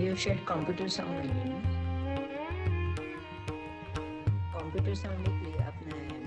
you should computer sound again. Computer sound he play अपना है.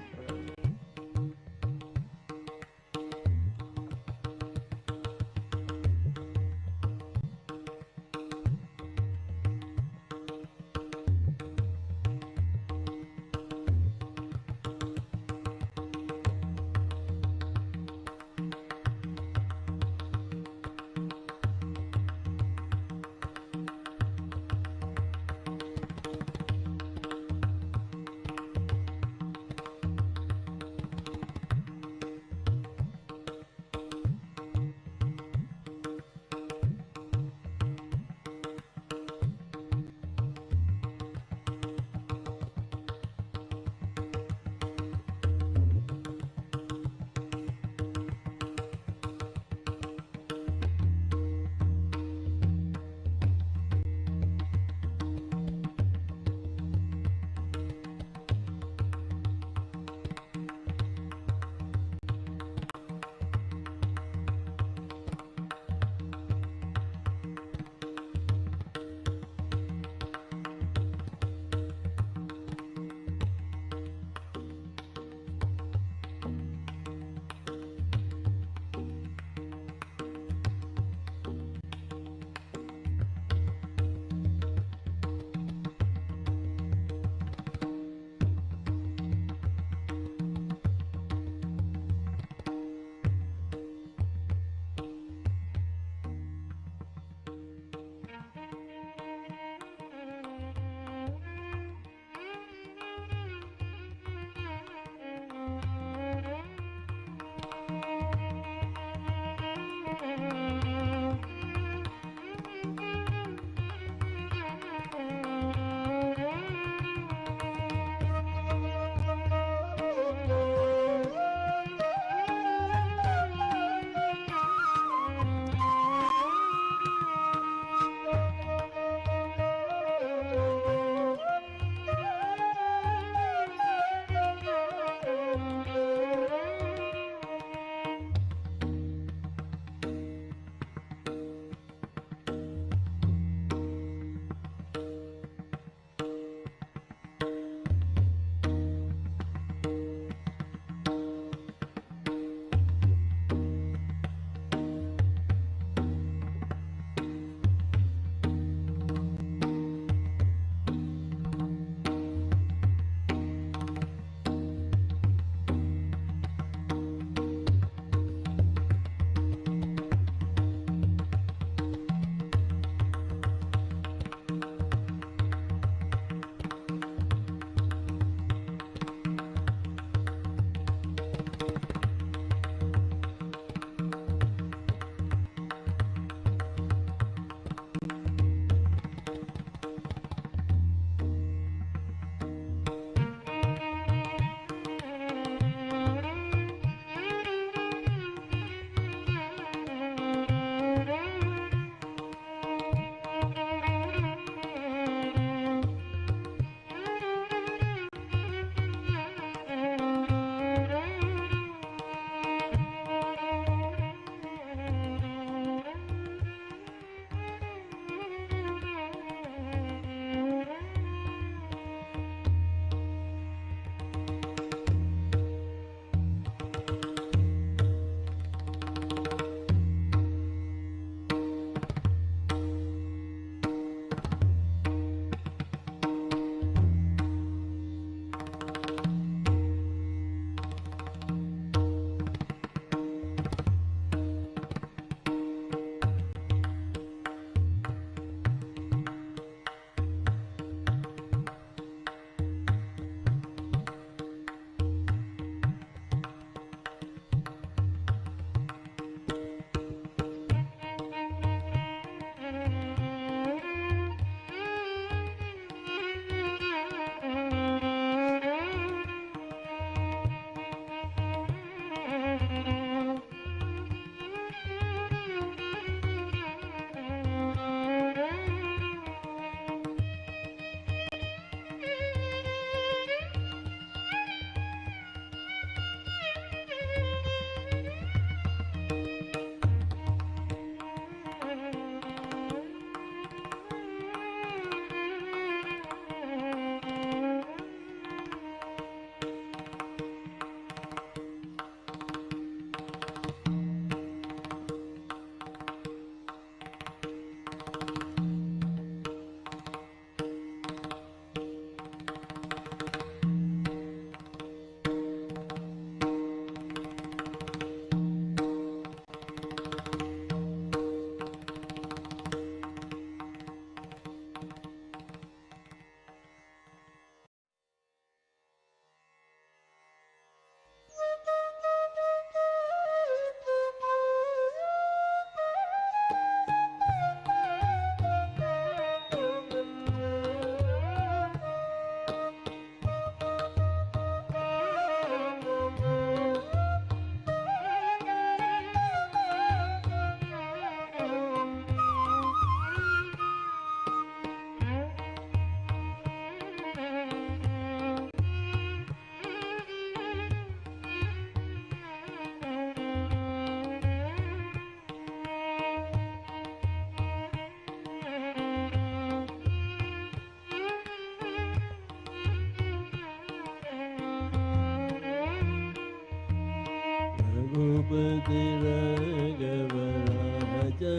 Ragupati Raghava Raja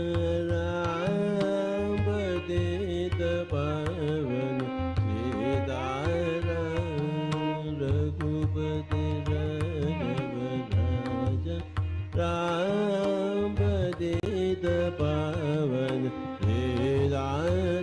Ram Patita Pavan Sitaram Ragupati Raghava Raja Ram Patita Pavan Sitaram.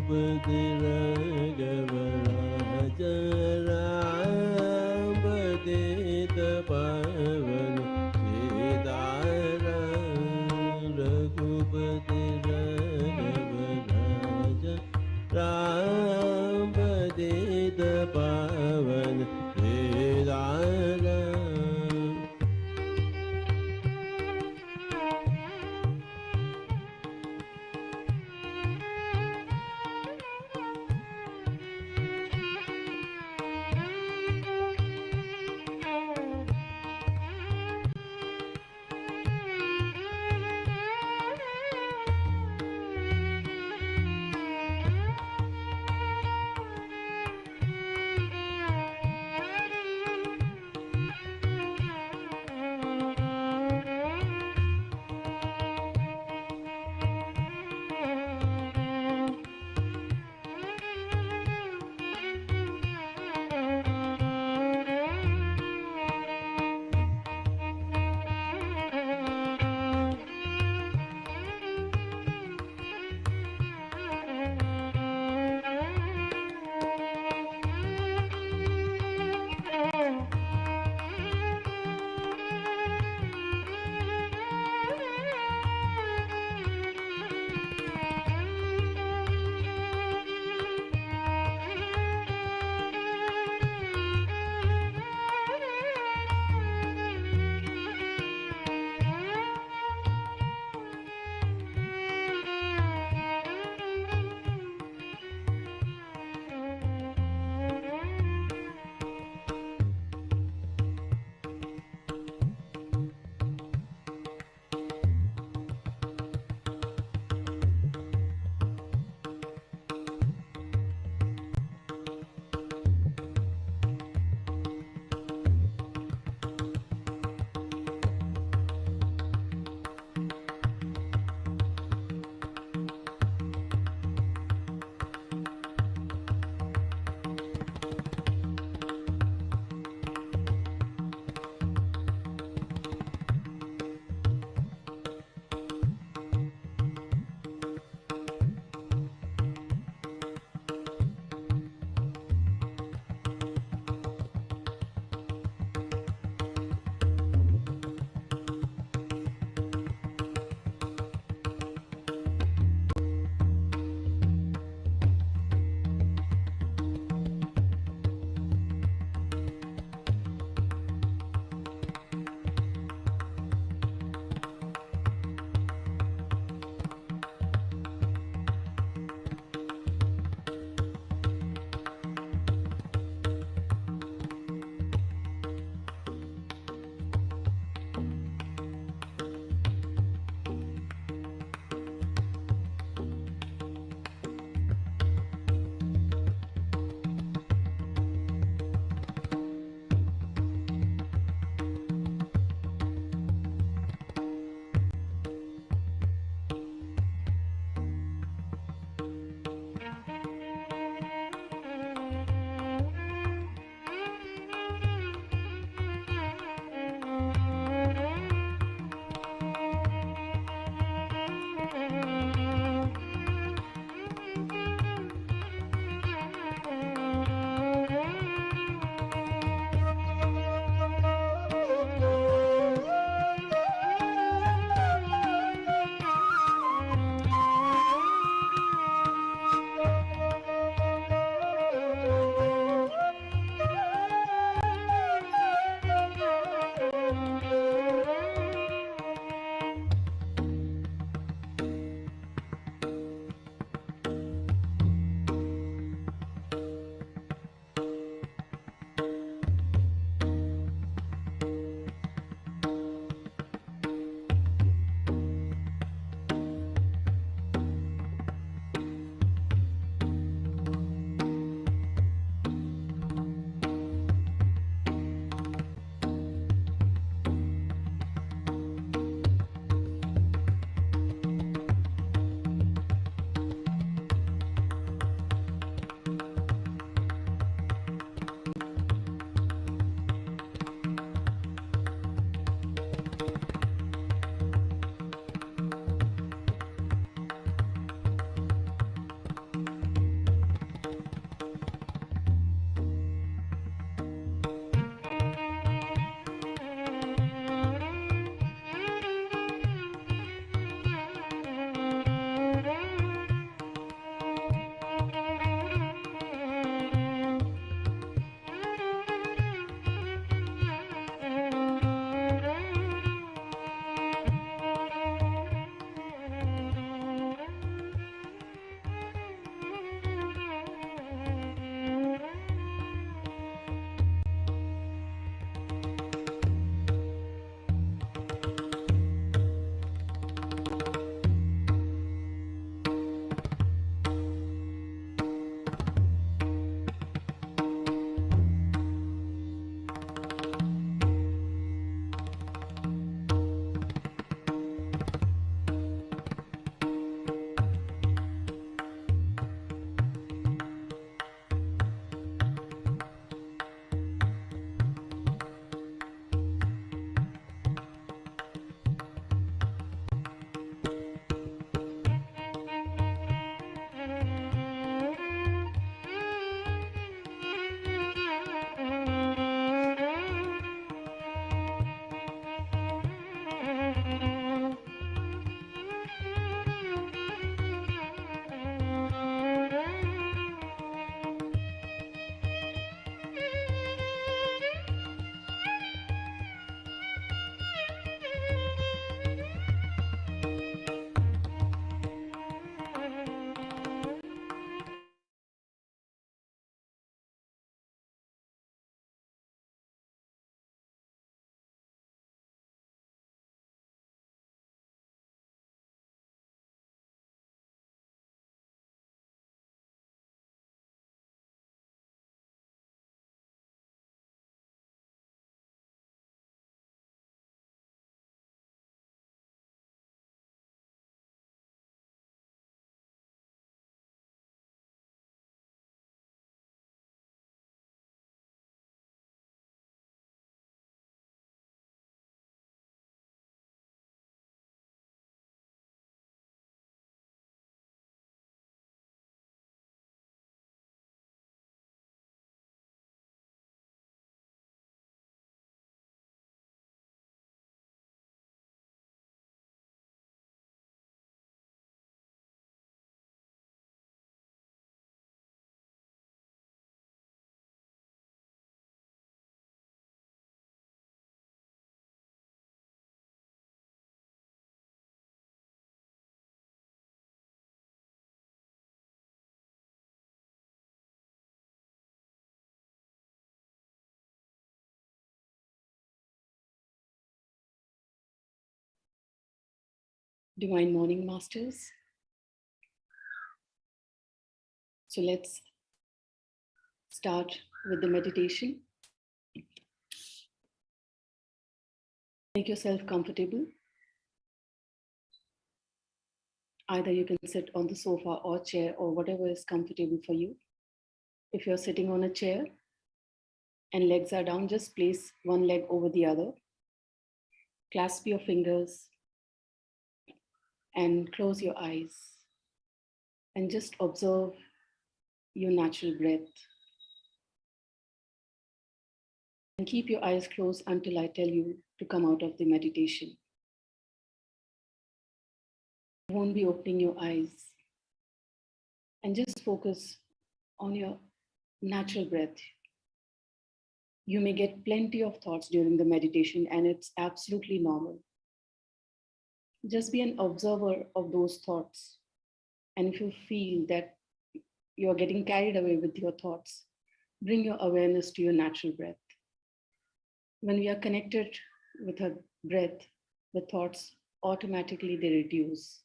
Raghupati Raghav राजा राम पतित पावन सीताराम रघुपति राघव राजा राम पतित पावन Sitaram Divine Morning Masters. So let's start with the meditation. Make yourself comfortable. Either you can sit on the sofa or chair or whatever is comfortable for you. If you're sitting on a chair and legs are down, just place one leg over the other. Clasp your fingers and close your eyes and just observe your natural breath. And keep your eyes closed until I tell you to come out of the meditation. You won't be opening your eyes, and just focus on your natural breath. You may get plenty of thoughts during the meditation, and it's absolutely normal. Just be an observer of those thoughts. And if you feel that you're getting carried away with your thoughts, bring your awareness to your natural breath. When we are connected with our breath, the thoughts automatically they reduce.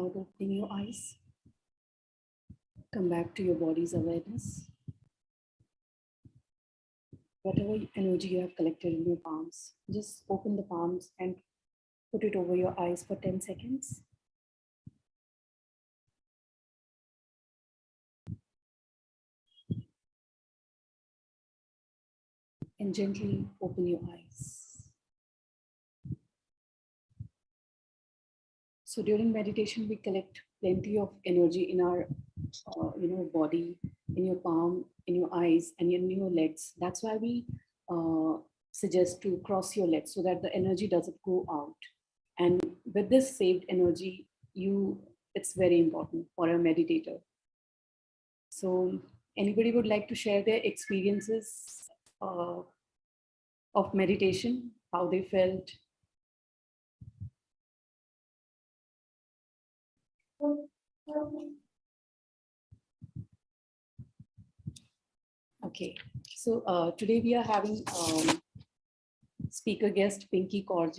without opening your eyes. Come back to your body's awareness. Whatever energy you have collected in your palms, just open the palms and put it over your eyes for 10 seconds. And gently open your eyes. So during meditation, we collect plenty of energy in our body, in your palm, in your eyes, and in your legs. That's why we suggest to cross your legs so that the energy doesn't go out. And with this saved energy, it's very important for a meditator. So anybody would like to share their experiences of meditation, how they felt? Okay, so today we are having speaker guest Pinky Kaur,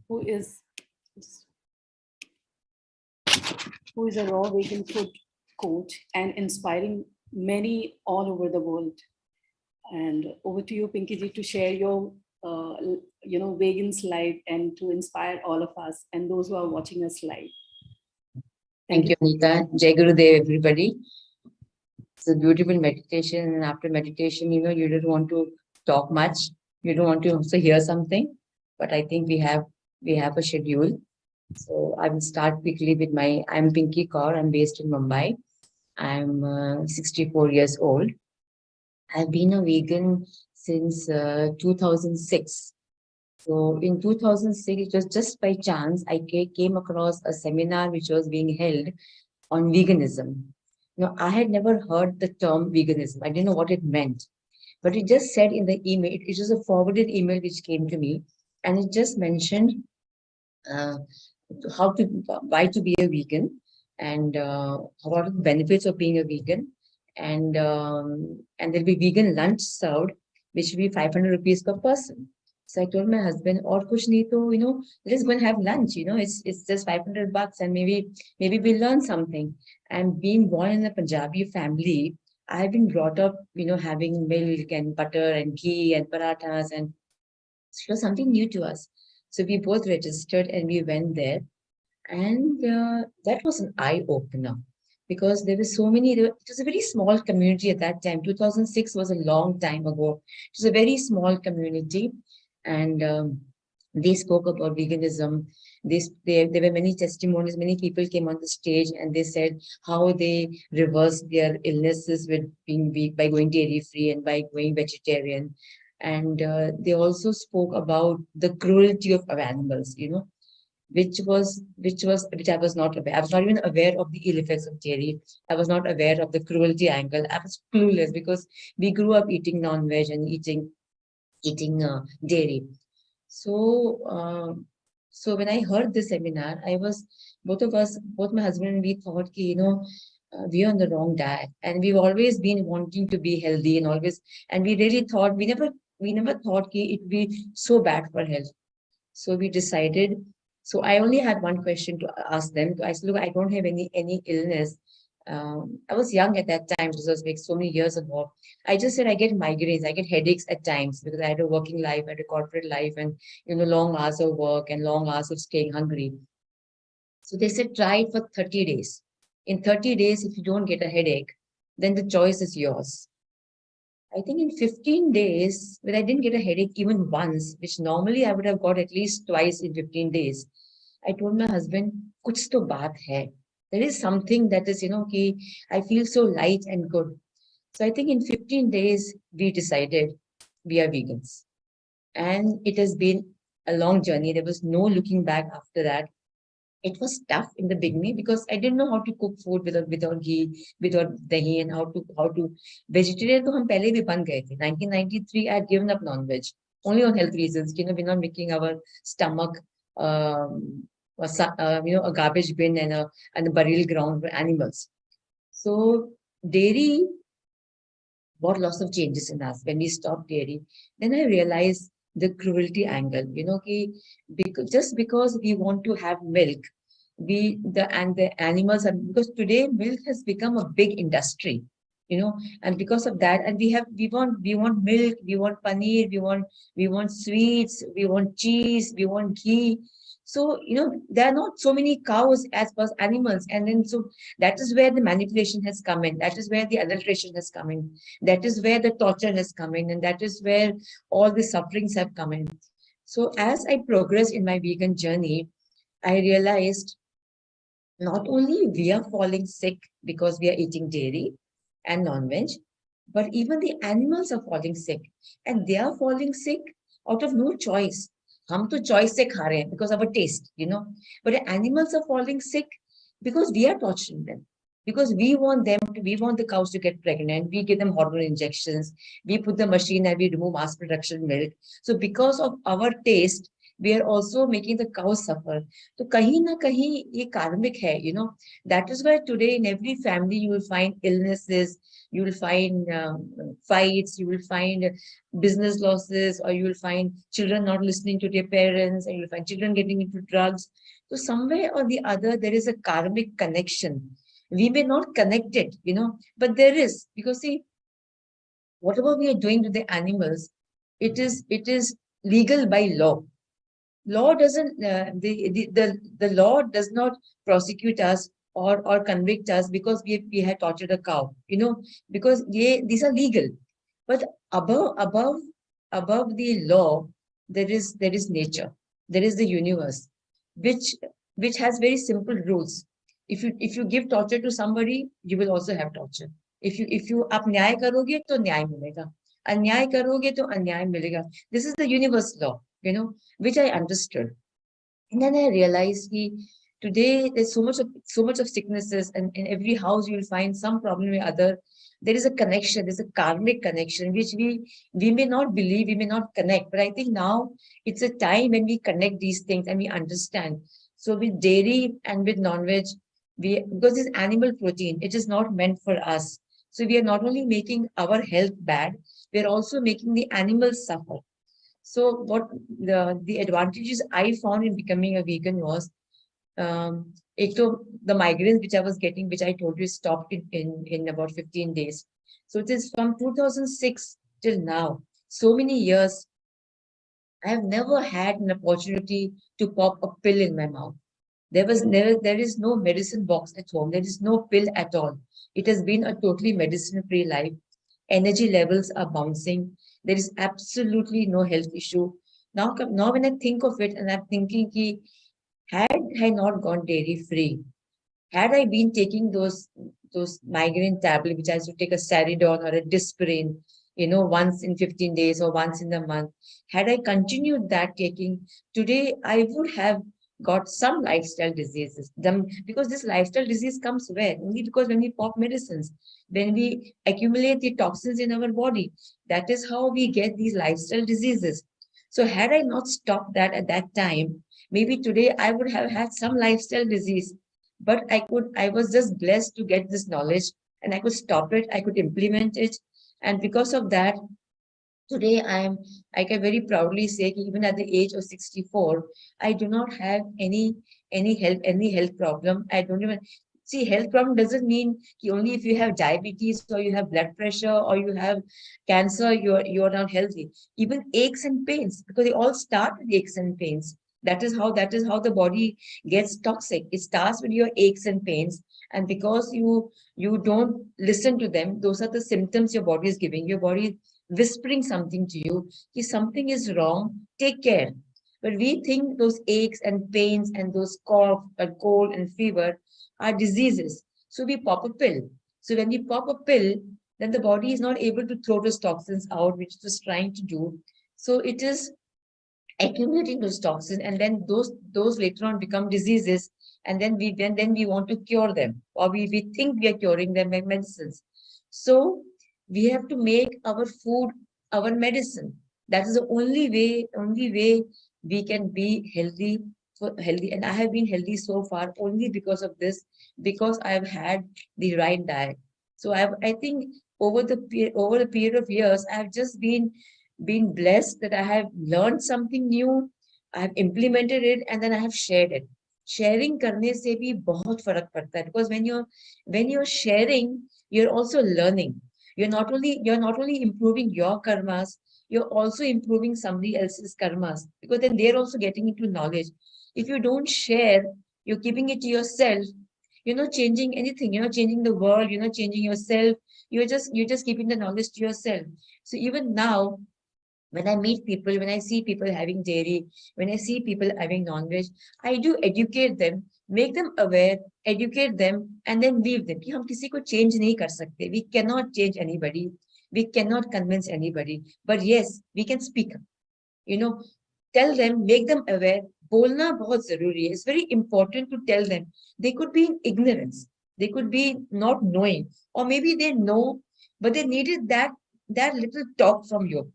who is a raw vegan food coach and inspiring many all over the world. And over to you, Pinky ji, to share your vegan's life and to inspire all of us and those who are watching us live. Thank you, Anita. Jai Gurudev, everybody. It's a beautiful meditation, and after meditation, you don't want to talk much. You don't want to also hear something, but I think we have a schedule. So I will start quickly with I'm Pinky Kaur. I'm based in Mumbai. I'm 64 years old. I've been a vegan since 2006. So in 2006, it was just by chance I came across a seminar which was being held on veganism. Now, I had never heard the term veganism. I didn't know what it meant. But it just said in the email, it was a forwarded email which came to me, and it just mentioned why to be a vegan, and what are the benefits of being a vegan, and there'll be vegan lunch served, which will be 500 rupees per person. So I told my husband, or kuch nahi to, let's go and have lunch. It's just 500 bucks, and maybe we'll learn something. And being born in a Punjabi family, I've been brought up, having milk and butter and ghee and parathas, and it was something new to us. So we both registered and we went there, and that was an eye opener. Because there were so many, it was a very small community at that time. 2006 was a long time ago. It was a very small community, and they spoke about veganism. There were many testimonies. Many people came on the stage and they said how they reversed their illnesses with being weak by going dairy-free and by going vegetarian. And they also spoke about the cruelty of animals, which I was not aware. I was not even aware of the ill effects of dairy. I was not aware of the cruelty angle. I was clueless because we grew up eating non-veg and eating dairy. So when I heard this seminar, both my husband and we thought, we are on the wrong diet, and we've always been wanting to be healthy, and we really thought we never thought it would be so bad for health. So we decided. So I only had one question to ask them. I said, look, I don't have any illness. I was young at that time. This was like so many years ago. I just said I get migraines, I get headaches at times because I had a working life, I had a corporate life, and long hours of work and long hours of staying hungry. So they said try it for 30 days. In 30 days, if you don't get a headache, then the choice is yours. I think in 15 days, when I didn't get a headache even once, which normally I would have got at least twice in 15 days, I told my husband, kuch to baat hai. There is something that is, I feel so light and good. So I think in 15 days, we decided we are vegans. And it has been a long journey. There was no looking back after that. It was tough in the beginning because I didn't know how to cook food without ghee, without dahi, and how to vegetarian. To hum pehle bhi ban gaye the. 1993, I had given up non-veg only on health reasons. We're not making our stomach, a garbage bin and a burial ground for animals. So dairy brought lots of changes in us when we stopped dairy. Then I realized the cruelty angle. Just because we want to have milk, the animals are, because today milk has become a big industry, and because of that, and we want milk, we want paneer, we want sweets, we want cheese, we want ghee. So there are not so many cows as per animals, and then so that is where the manipulation has come in, that is where the adulteration has come in, that is where the torture has come in, and that is where all the sufferings have come in. So as I progressed in my vegan journey, I realized not only we are falling sick because we are eating dairy and non-veg, but even the animals are falling sick, and they are falling sick out of no choice. हम तो choice से खा रहे हैं because of a taste, but the animals are falling sick because we are torturing them. Because we want the cows to get pregnant. We give them hormone injections. We put the machine and we remove mass production milk. So because of our taste, we are also making the cows suffer. So kahin na kahin ye karmic hai, That is why today in every family you will find illnesses, you will find fights, you will find business losses, or you will find children not listening to their parents, and you will find children getting into drugs. So somewhere or the other, there is a karmic connection. We may not connect it, but there is, because see, whatever we are doing to the animals, it is legal by law. Law doesn't, the law does not prosecute us or convict us because we had tortured a cow, because these are legal. But above the law, there is nature, there is the universe, which has very simple rules. If you give torture to somebody, you will also have torture. If you आप न्याय करोगे तो न्याय मिलेगा, अन्याय करोगे तो अन्याय मिलेगा. This is the universe law, which I understood. And then I realized today there's so much of sicknesses, and in every house you will find some problem or other. There is a connection, there's a karmic connection, which we may not believe, we may not connect. But I think now it's a time when we connect these things and we understand. So with dairy and with non-veg, because it's animal protein, it is not meant for us. So we are not only making our health bad, we are also making the animals suffer. So what the advantages I found in becoming a vegan was, the migraines which I was getting, which I told you stopped in about 15 days. So it is from 2006 till now, so many years, I have never had an opportunity to pop a pill in my mouth. There is no medicine box at home. There is no pill at all. It has been a totally medicine-free life. Energy levels are bouncing. There is absolutely no health issue. Now when I think of it, and I'm thinking, had I not gone dairy-free, had I been taking those migraine tablets, which I used to take a Saridon or a Dispirine, once in 15 days or once in a month, had I continued that taking, today I would have got some lifestyle diseases. Because this lifestyle disease comes where? Only because when we pop medicines, when we accumulate the toxins in our body, that is how we get these lifestyle diseases. So had I not stopped that at that time, maybe today I would have had some lifestyle disease. But I was just blessed to get this knowledge, and I could stop it, I could implement it. And because of that, today I can very proudly say, even at the age of 64, I do not have any health problem. I don't even see, health problem doesn't mean only if you have diabetes or you have blood pressure or you have cancer, you're not healthy. Even aches and pains, because they all start with aches and pains. That is how the body gets toxic. It starts with your aches and pains, and because you don't listen to them, those are the symptoms your body is giving. Your body whispering something to you, if something is wrong, take care. But we think those aches and pains and those cough and cold and fever are diseases. So we pop a pill. So when we pop a pill, then the body is not able to throw those toxins out, which it was trying to do. So it is accumulating those toxins, and then those later on become diseases, and then we want to cure them, or we think we are curing them by medicines. So we have to make our food our medicine. That is the only way we can be healthy. And I have been healthy so far only because of this, because I have had the right diet. So I think over the period of years, I have just been blessed that I have learned something new, I have implemented it, and then I have shared it. sharing करने से भी बहुत फर्क पड़ता है, because when you're sharing, you're also learning. You're not only improving your karmas, you're also improving somebody else's karmas, because then they're also getting into knowledge. If you don't share, you're keeping it to yourself. You're not changing anything. You're not changing the world. You're not changing yourself. You're just keeping the knowledge to yourself. So even now, when I meet people, when I see people having dairy, when I see people having non-veg, I do educate them, make them aware, educate them, and then leave them. कि हम किसी को change नहीं कर सकते. We cannot change anybody. We cannot convince anybody. But yes, we can speak. You know, tell them, make them aware. बोलना बहुत जरूरी है. It's very important to tell them. They could be in ignorance. They could be not knowing, or maybe they know, but they needed that little talk from you.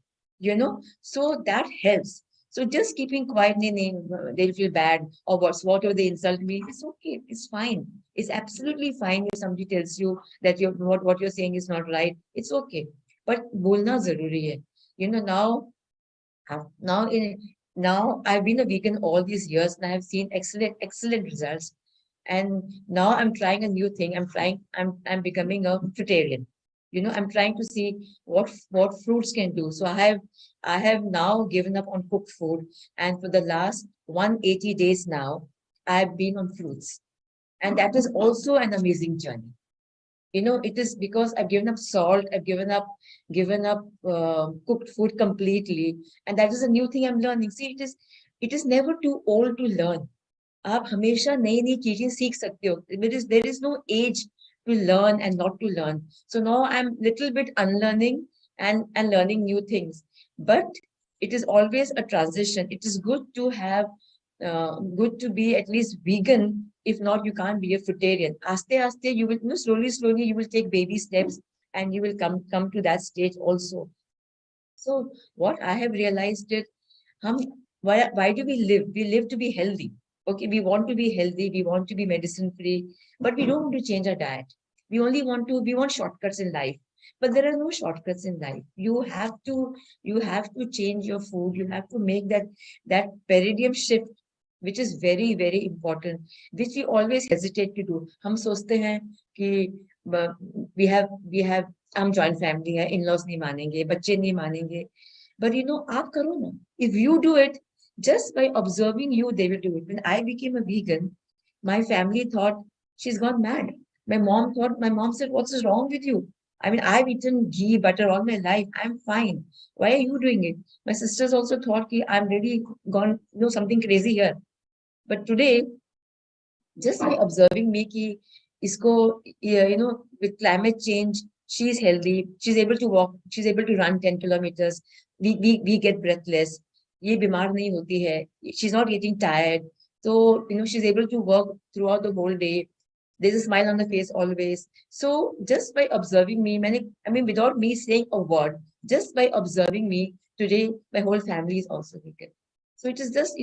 So that helps. So just keeping quiet, they'll feel bad, or whatever they insult me, it's okay, it's fine. It's absolutely fine if somebody tells you that what you're saying is not right. It's okay. But bolna zaruri hai. Now I've been a vegan all these years, and I have seen excellent results. And now I'm trying a new thing. I'm becoming a fruitarian. I'm trying to see what fruits can do. So I have now given up on cooked food, and for the last 180 days now, I've been on fruits. And that is also an amazing journey. It is because I've given up salt, I've given up cooked food completely, and that is a new thing I'm learning. See, it is never too old to learn. आप हमेशा नई नई चीजें सीख सकते हो. There is no age to learn and not to learn. So now I'm little bit unlearning and learning new things. But it is always a transition. It is good to have, good to be at least vegan. If not, you can't be a fruitarian. Aste, you will, slowly, you will take baby steps, and you will come to that stage also. So what I have realized is, why do we live? We live to be healthy. Okay, we want to be healthy, we want to be medicine free, but we don't want to change our diet. We want shortcuts in life. But there are no shortcuts in life. You have to change your food. You have to make that paradigm shift, which is very, very important, which we always hesitate to do. हम सोचते हैं कि we have हम joint family है, in-laws नहीं मानेंगे, बच्चे नहीं मानेंगे. But आप करो ना. If you do it, just by observing you, they will do it. When I became a vegan, my family thought she's gone mad. My mom said, what's wrong with you? I mean, I've eaten ghee, butter all my life. I'm fine. Why are you doing it? My sisters also thought I'm really gone, something crazy here. But today, just by observing me, with climate change, she's healthy. She's able to walk. She's able to run 10 kilometers. We get breathless. ये बीमार नहीं होती है. She's not getting tired. So, she's able to work throughout the whole day. There's a smile on the face always. So just by observing me, without me saying a word, just by observing me, today my whole family is also vegan. So it is just,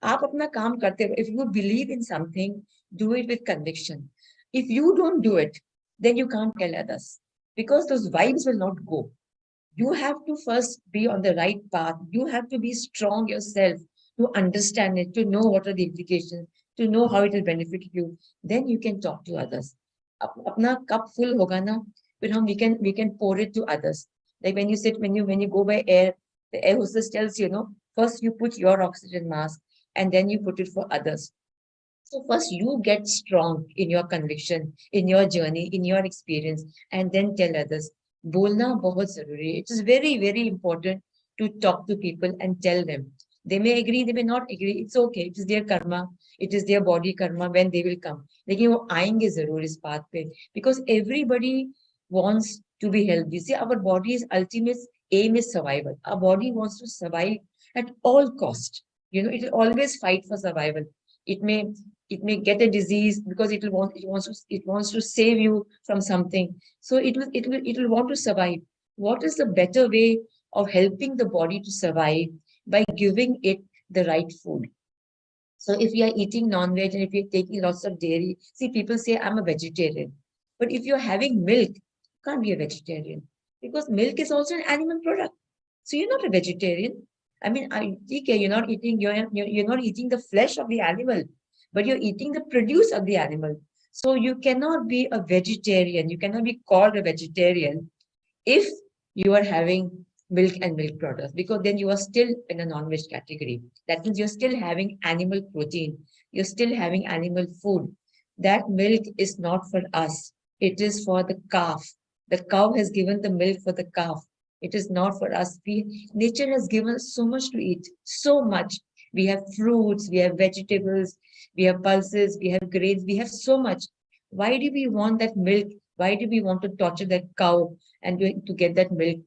आप अपना काम करते हो. If you believe in something, do it with conviction. If you don't do it, then you can't tell others, because those vibes will not go. You have to first be on the right path. You have to be strong yourself to understand it, to know what are the implications, to know how it will benefit you. Then you can talk to others. Apna cup full hoga na, we can pour it to others. Like when you go by air, the air hostess tells you, first you put your oxygen mask, and then you put it for others. So first you get strong in your conviction, in your journey, in your experience, and then tell others. Bolna bahut zaruri. It is very, very important to talk to people and tell them. They may agree, they may not agree. It's okay. It is their karma. It is their body karma when they will come. लेकिन वो आएंगे जरूर इस बात पे, because everybody wants to be healthy. See, our body's ultimate aim is survival. Our body wants to survive at all cost. It will always fight for survival. It may get a disease because it wants to save you from something. So it will want to survive. What is the better way of helping the body to survive? By giving it the right food. So if you are eating non-veg and if you're taking lots of dairy, see, people say I'm a vegetarian. But if you're having milk, you can't be a vegetarian, because milk is also an animal product. So you're not a vegetarian. I mean, you're not eating the flesh of the animal, but you're eating the produce of the animal. So you cannot be a vegetarian. You cannot be called a vegetarian if you are having milk and milk products, because then you are still in a non-veg category. That means you're still having animal protein. You're still having animal food. That milk is not for us. It is for the calf. The cow has given the milk for the calf. It is not for us. Nature has given us so much to eat, so much. We have fruits, we have vegetables, we have pulses, we have grains, we have so much. Why do we want that milk? Why do we want to torture that cow and to get that milk?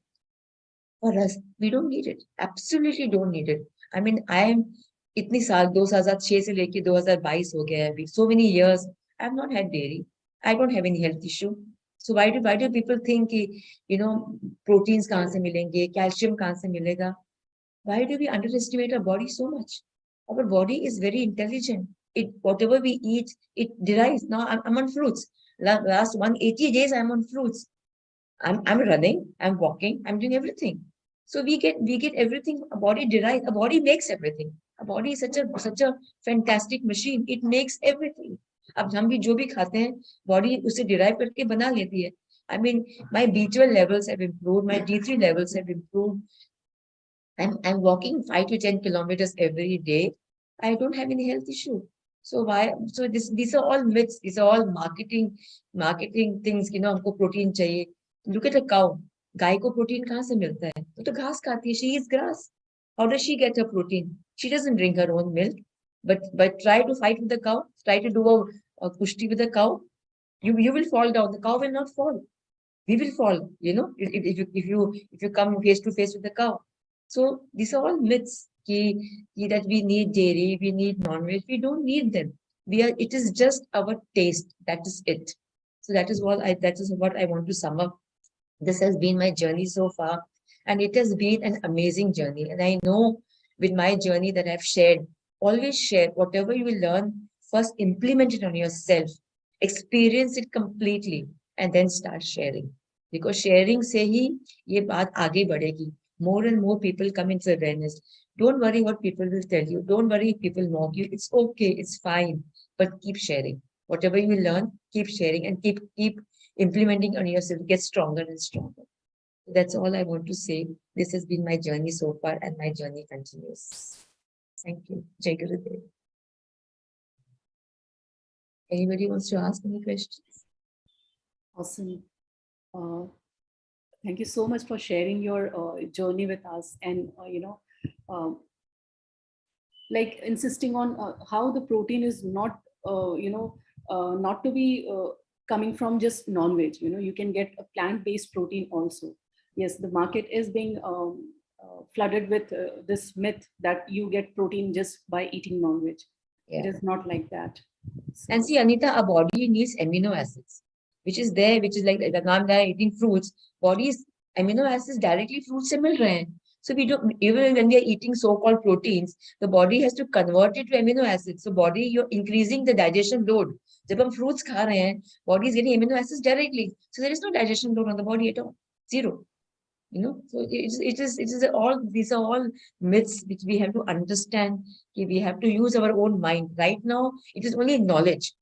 For us, we don't need it. Absolutely don't need it. I mean, I am इतनी साल 2006 से लेके 2022 हो गया है अभी. So many years, I have not had dairy. I don't have any health issue. So why do people think कि, you know, proteins कहाँ से मिलेंगे, calcium कहाँ से मिलेगा? Why do we underestimate our body so much? Our body is very intelligent. Whatever we eat, it derives. Now I'm on fruits. Last 180 days I'm on fruits. I'm running, I'm walking, I'm doing everything. So we get everything. A body derives. A body makes everything. A body is such a fantastic machine. It makes everything. अब हम भी जो भी खाते हैं, body उसे derive करके बना लेती है. I mean, my B12 levels have improved. My D3 levels have improved. I'm walking 5 to 10 kilometers every day. I don't have any health issue. So why? So these are all myths. These are all marketing things. You know, हमको protein चाहिए. Look at a cow. गाय को protein कहाँ से मिलता है? वो तो घास खाती है. She eats grass. How does she get her protein? She doesn't drink her own milk. But try to fight with the cow. Try to do a kushti with the cow. You will fall down. The cow will not fall. We will fall. You know, if you come face to face with the cow. So these are all myths. That we need dairy, we need non-veg. We don't need them. It is just our taste. That is it. So that is what I want to sum up. This has been my journey so far, and it has been an amazing journey. And I know with my journey that I've shared, always share whatever you will learn. First, implement it on yourself, experience it completely, and then start sharing. Because sharing से ही ये बात आगे बढ़ेगी. More and more people come into awareness. Don't worry what people will tell you. Don't worry if people mock you. It's okay. It's fine. But keep sharing. Whatever you learn, keep sharing and keep implementing on yourself. Get stronger and stronger. That's all I want to say. This has been my journey so far, and my journey continues. Thank you. Jai Gurudev. Anybody wants to ask any questions? Awesome. Thank you so much for sharing your journey with us, and like insisting on how the protein is not not to be coming from just non-veg. You can get a plant-based protein also. Yes, the market is being flooded with this myth that you get protein just by eating non-veg. Yeah. It is not like that. So, and see, Anita, our body needs amino acids, which is like the eating fruits. Body's amino acids directly fruits se mil rahe hain. So we don't, even when we are eating so-called proteins, the body has to convert it to amino acids. So body, you're increasing the digestion load. जब हम fruits खा रहे हैं, body is getting amino acids directly. So there is no digestion load on the body at all. Zero. So it is all, these are all myths which we have to understand. We have to use our own mind. Right now, it is only knowledge.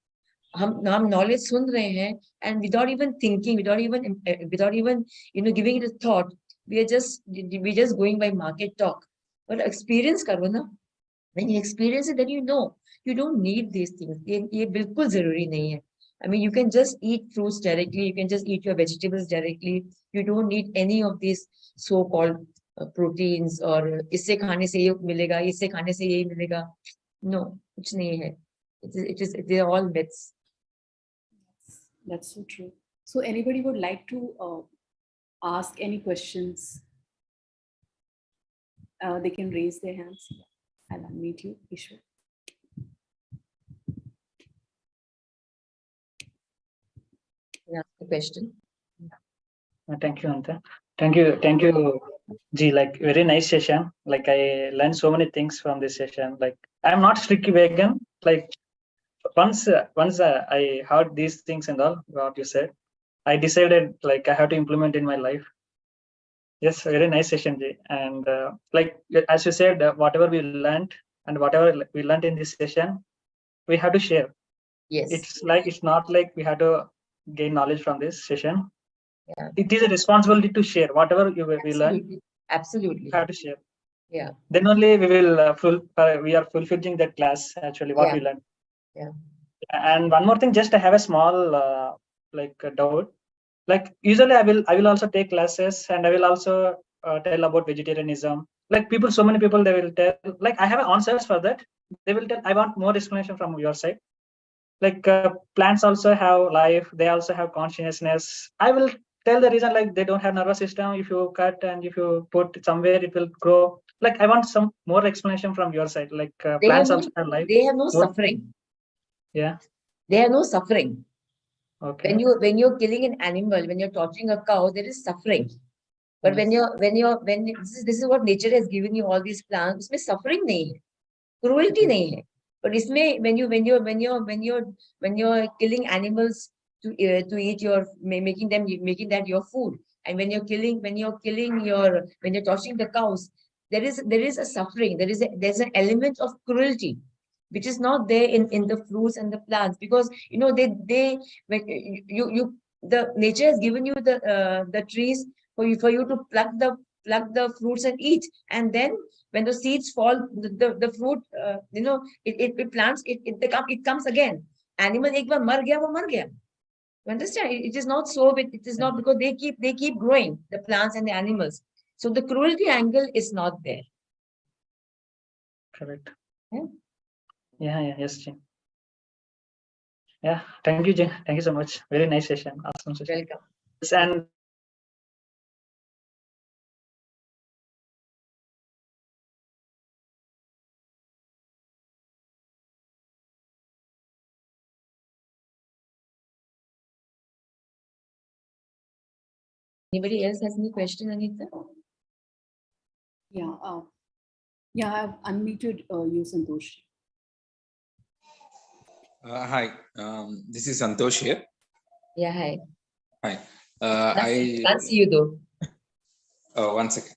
हम knowledge सुन रहे हैं, and without even thinking, without even giving it a thought, we're just going by market talk. But experience करो ना. When you experience it, then you know you don't need these things. ये बिल्कुल जरूरी नहीं है. I mean, you can just eat fruits directly. You can just eat your vegetables directly. You don't need any of these so-called proteins or इससे खाने से ये मिलेगा, इससे खाने से ये मिलेगा. No, कुछ नहीं है. They're all myths. That's so true. So anybody would like to ask any questions? They can raise their hands. I'll unmute you, Ishwar. Ask the question. Thank you, Anta. Thank you, G. Like, very nice session. Like, I learned so many things from this session. Like, I'm not strictly vegan. Like, once I heard these things and all what you said, I decided like I have to implement in my life. Yes, very nice session, G. And like as you said, whatever we learned and whatever we learned in this session, we have to share. Yes. It's not like we have to gain knowledge from this session. Yeah. It is a responsibility to share whatever we learn. Absolutely. We have to share. Yeah. Then only we will we are fulfilling that class actually what we learned. Yeah. And one more thing, just I have a small doubt. Like usually I will also take classes and I will also tell about vegetarianism. Like so many people, they will tell, like I have answers for that. They will tell, I want more explanation from your side. Like plants also have life, they also have consciousness. I will tell the reason, like they don't have nervous system. If you cut and if you put it somewhere, it will grow. Like I want some more explanation from your side. Like plants also have life. They have no suffering. Yeah. They have no suffering. Okay. When you're killing an animal, when you're torturing a cow, there is suffering. But when this is what nature has given you, all these plants, उसमें suffering नहीं है, cruelty नहीं है. But इसमें when you're killing animals to eat your, making that your food, and when you're torturing the cows, there is a suffering. There's an element of cruelty which is not there in the fruits and the plants, because the nature has given you the trees for you to pluck the fruits and eat, and then when the seeds fall, the fruit, it plants, it comes again. Animal एक बार मर गया, वो मर गया. You understand? It is not so. It is not, because they keep growing, the plants and the animals. So the cruelty angle is not there. Correct. Yeah. Yes, Jim. Yeah, thank you, Jim. Thank you so much. Very nice session. Awesome session. Welcome. And Anybody else has any question, Anita? Yeah. I've unmuted you, Santosh. Hi, this is Santosh here. Yeah, hi. Hi. Can't see you though. Oh, 1 second.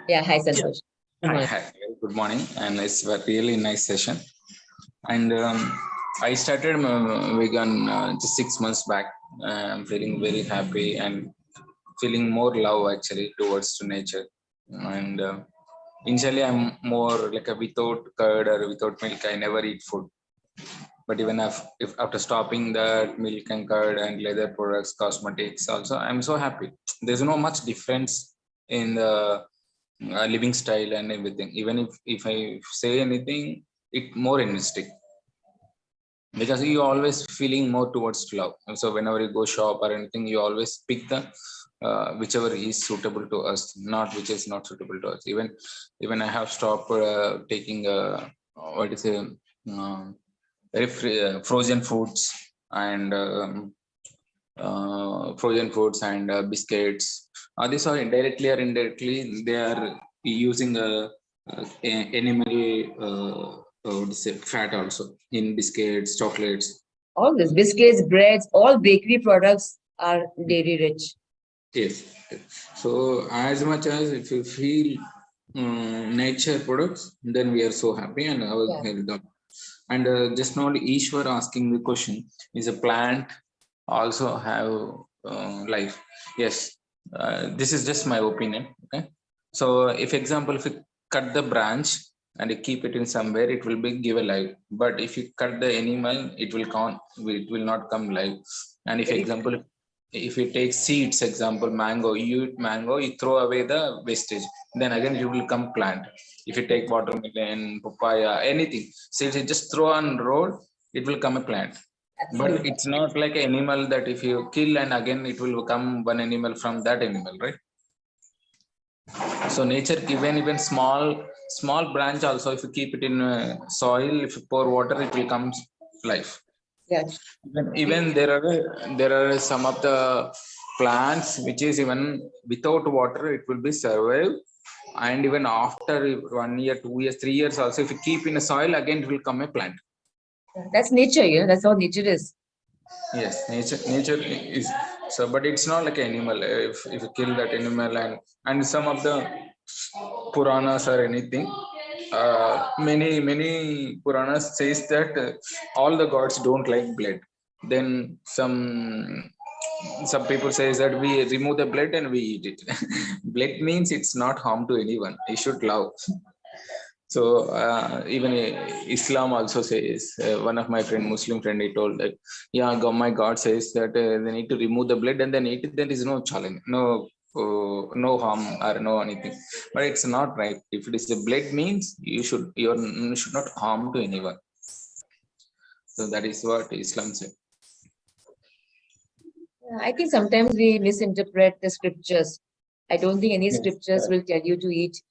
Yeah, hi, Santosh. Hi. Good morning, and it's a really nice session. And I started vegan just 6 months back. I'm feeling very happy and feeling more love actually towards to nature. And initially, I'm more like a without curd or without milk. I never eat food. But even if after stopping that milk and curd and leather products, cosmetics, also I'm so happy. There's no much difference in the living style and everything. Even if I say anything, it more realistic, because you always feeling more towards love. And so whenever you go shop or anything, you always pick the whichever is suitable to us, not which is not suitable to us. Even I have stopped taking frozen foods and biscuits. These are indirectly or indirectly they are using animal fat also in biscuits, chocolates. All this biscuits, breads, all bakery products are dairy rich. Yes. So as much as if you feel nature products, then we are so happy and our health. And just now Ishwar asking the question, is a plant also have life? Yes. This is just my opinion. Okay. So if example, if you cut the branch and you keep it in somewhere, it will give a life. But if you cut the animal, it will not come live. And if example, if you take seeds, example mango, you eat mango, you throw away the wastage, then again it will come plant. If you take watermelon, papaya, anything, seeds, you just throw on road, it will come a plant. But it's not like an animal that if you kill and again it will become one animal from that animal, right? So nature given even small branch also, if you keep it in soil, if you pour water, it will come life. Yes. Even there are some of the plants which is even without water it will be survive, and even after 1 year, 2 years, 3 years also, if you keep in a soil, again it will come a plant. That's nature, that's how nature is. Yes, nature is so, but it's not like an animal. If you kill that animal and some of the Puranas or anything. Many Puranas says that all the gods don't like blood. Then some people says that we remove the blood and we eat it. Blood means it's not harm to anyone. You should love. So even Islam also says, one of my Muslim friend, he told that, yeah, my God says that they need to remove the blood and then eat it. There is no challenge, no harm or no anything. But it's not right. If it is the blood means you should not harm to anyone. So that is what Islam said. I think sometimes we misinterpret the scriptures. I don't think any scriptures will tell you to eat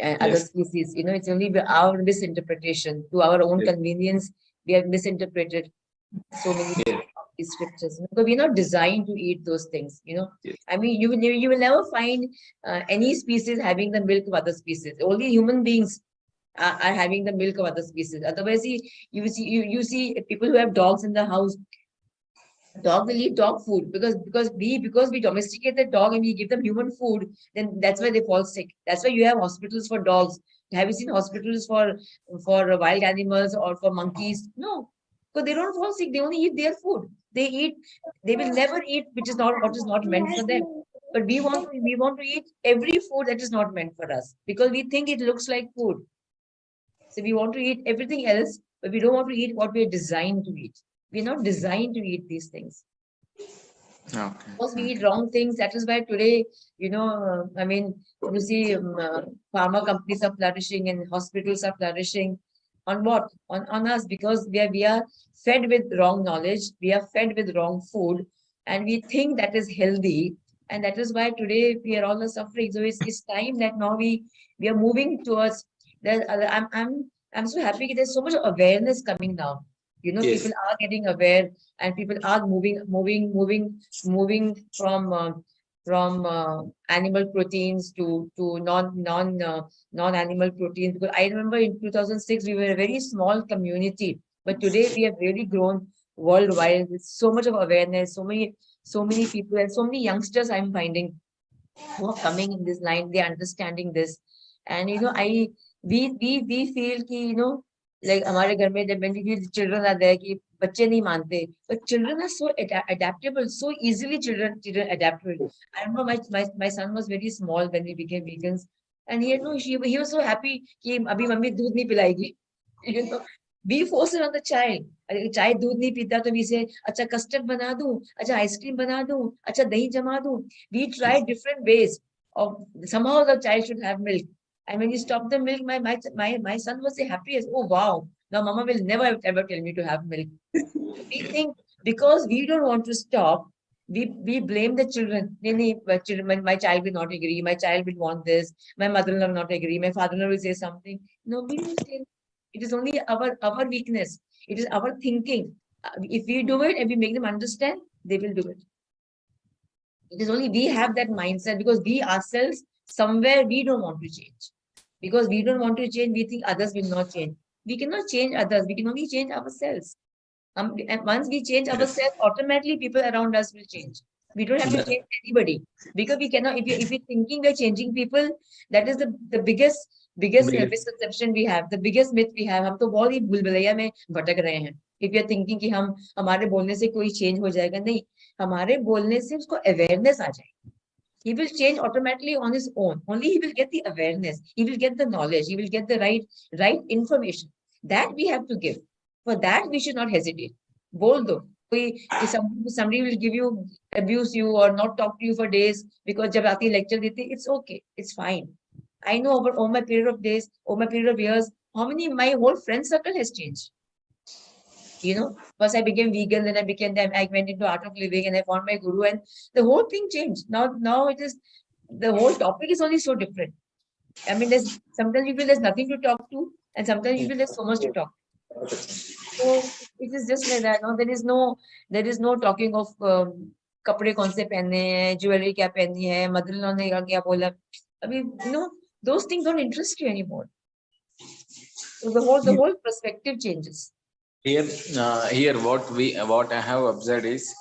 other species. You know, it's only our misinterpretation. To our own convenience, we have misinterpreted so many scriptures. Because we're not designed to eat those things. You know, I mean, you will never find any species having the milk of other species. Only human beings are having the milk of other species. Otherwise, you see people who have dogs in the house. Dog will eat dog food because we domesticate the dog and we give them human food, then that's why they fall sick. That's why you have hospitals for dogs. Have you seen hospitals for wild animals or for monkeys? No, because they don't fall sick. They only eat their food. They will never eat what is not meant for them. But we want to eat every food that is not meant for us because we think it looks like food. So we want to eat everything else, but we don't want to eat what we are designed to eat. We're not designed to eat these things. Okay. Because we eat wrong things. That is why today, you know, I mean, you see pharma companies are flourishing and hospitals are flourishing. On what? On us, because we are fed with wrong knowledge. We are fed with wrong food. And we think that is healthy. And that is why today we are all suffering. So it's time that now we are moving towards that. I'm so happy there's so much awareness coming now. You know, people are getting aware, and people are moving from animal proteins to non-animal proteins. Because I remember in 2006 we were a very small community, but today we have really grown worldwide with so much of awareness, so many people and so many youngsters I'm finding who are coming in this line. They're understanding this, and you know, we feel ki, you know, like हमारे घर में जब when children are there कि बच्चे नहीं मानते, but children are so adaptable, so easily children adaptable. I remember my son was very small when we became vegans, and he was so happy कि अभी मम्मी दूध नहीं पिलाएगी. You know, we force it on the child. चाय दूध नहीं पीता तो इसे अच्छा कस्टर्ड बना दूं, अच्छा आइसक्रीम बना दूं, अच्छा दही जमा दूं. We try different ways of somehow the child should have milk. And when you stop the milk, my son was the happiest. Oh wow! Now mama will never ever tell me to have milk. We think because we don't want to stop, we blame the children. My child will not agree. My child will want this. My mother-in-law will not agree. My father-in-law will say something. No, we don't say. It is only our weakness. It is our thinking. If we do it and we make them understand, they will do it. It is only we have that mindset because we ourselves somewhere we don't want to change. Because we don't want to change, we think others will not change. We cannot change others. We can only change ourselves. And once we change ourselves, automatically people around us will change. We don't have to change anybody because we cannot. If we're thinking we're changing people, that is the biggest misconception we have, the biggest myth we have. हम तो बहुत ही भूल-भुलैया में भटक रहे हैं. If we are thinking कि हमारे बोलने से कोई change हो जाएगा, नहीं, हमारे बोलने से उसको awareness आ जाएगी. He will change automatically on his own. Only he will get the awareness. He will get the knowledge. He will get the right information. That we have to give. For that, we should not hesitate. Bol do. Somebody will give you, abuse you, or not talk to you for days because jab aati lecture dete, it's okay. It's fine. I know over all my period of days, over my period of years, how many my whole friend circle has changed. You know, first I became vegan, then I went into art of living and I found my guru and the whole thing changed. Now it is, the whole topic is only so different. I mean, sometimes you feel there's nothing to talk to and sometimes you feel there's so much to talk. So it is just like that. No, there is no talking of kapde kaun se pehne hai, jewelry kya pehni hai, mother-in-law ne kya bola. I mean, you know, those things don't interest you anymore. So the whole perspective changes. Here what I have observed is,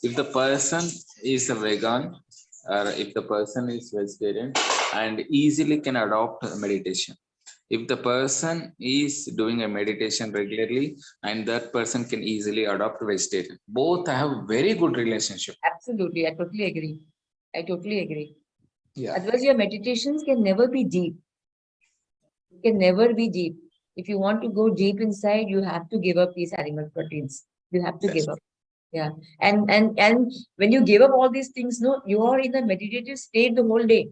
if the person is a vegan, or if the person is vegetarian and easily can adopt meditation. If the person is doing a meditation regularly and that person can easily adopt vegetarian, both have very good relationship. Absolutely, I totally agree. I totally agree. Yeah. Otherwise, your meditations can never be deep. It can never be deep. If you want to go deep inside, you have to give up these animal proteins. You have to Yes. give up. Yeah. And when you give up all these things, no, you are in a meditative state the whole day.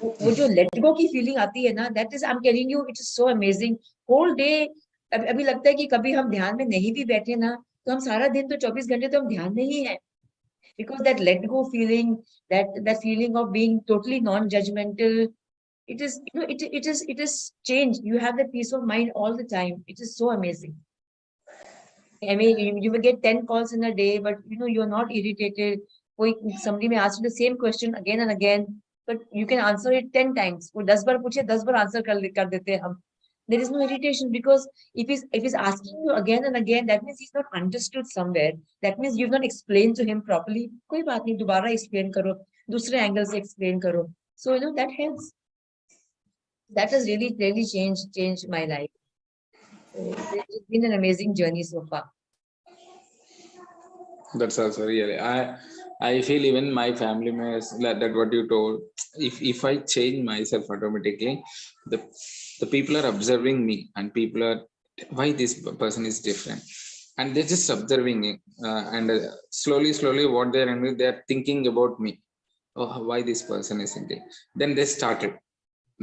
वो जो let go की feeling आती है ना, that is, I'm telling you, it is so amazing. Whole day, अभी लगता है कि कभी हम ध्यान में नहीं भी बैठे ना, तो हम सारा दिन तो 24 घंटे तो हम ध्यान में ही है. Because that let go feeling, that feeling of being totally non-judgmental, it is, you know, it is changed. You have that peace of mind all the time. It is so amazing. I mean, you will get 10 calls in a day, but you know, you're not irritated. Somebody may ask you the same question again and again, but you can answer it 10 times. वो 10 बार पूछे 10 बार answer कर देते हैं हम. There is no irritation, because if he's asking you again and again, that means he's not understood somewhere. That means you've not explained to him properly. कोई बात नहीं, दोबारा explain करो, दूसरे angle से explain करो. So you know, that helps. That has really changed my life. So it's been an amazing journey so far. That's also really. I feel even my family members, that what you told. If I change myself automatically, the people are observing me, and people are, why this person is different, and they're just observing it, and slowly what they're thinking about me. Oh, why this person is thinking? Then they started.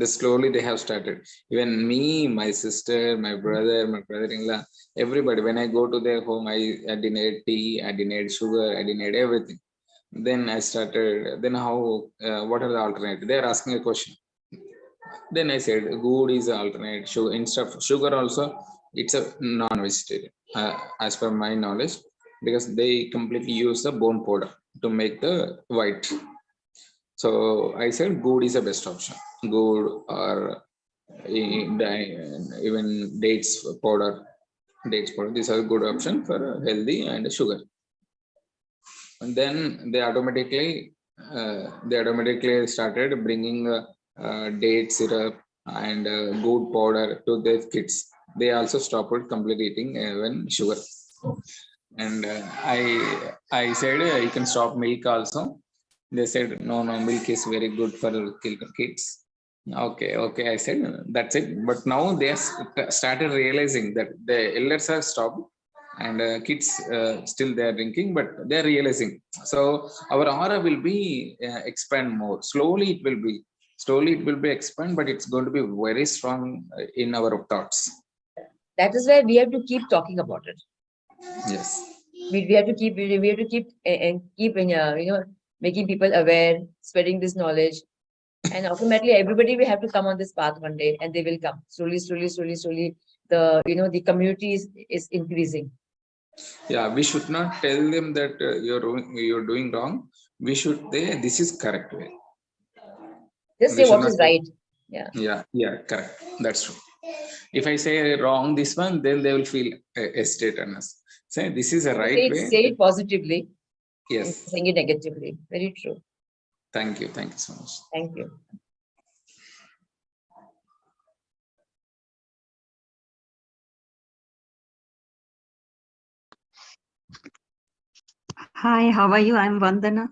Slowly they have started. Even me, my sister, my brother, my brother-in-law, everybody. When I go to their home, I denied tea, I denied sugar, I denied everything. Then I started. Then how? What are the alternatives? They are asking a question. Then I said, good is the alternate. Sugar, instead of sugar also, it's a non-vegetarian, as per my knowledge, because they completely use the bone powder to make the white. So I said, good is the best option. Good, or even dates powder. These are a good option for healthy and sugar. And then they automatically started bringing date syrup and good powder to their kids. They also stopped completely eating even sugar. And I said, you can stop milk also. They said, no, milk is very good for kids. Okay, I said, that's it. But now they started realizing that the elders are stopped, and kids still they are drinking, but they are realizing. So our aura will be expand more. Slowly it will be expand, but it's going to be very strong in our thoughts. That is why we have to keep talking about it. Yes. We have to keep making people aware, spreading this knowledge, and ultimately everybody will have to come on this path one day, and they will come slowly. The community is increasing. Yeah, we should not tell them that you're doing wrong. We should say this is correct way. Just say what is right. Yeah, correct. That's true. If I say wrong this one, then they will feel hesitate on us. Say this is a right way. Say it positively. Yes. Saying it negatively. Very true. Thank you so much. Thank you. Hi, how are you? I'm Vandana.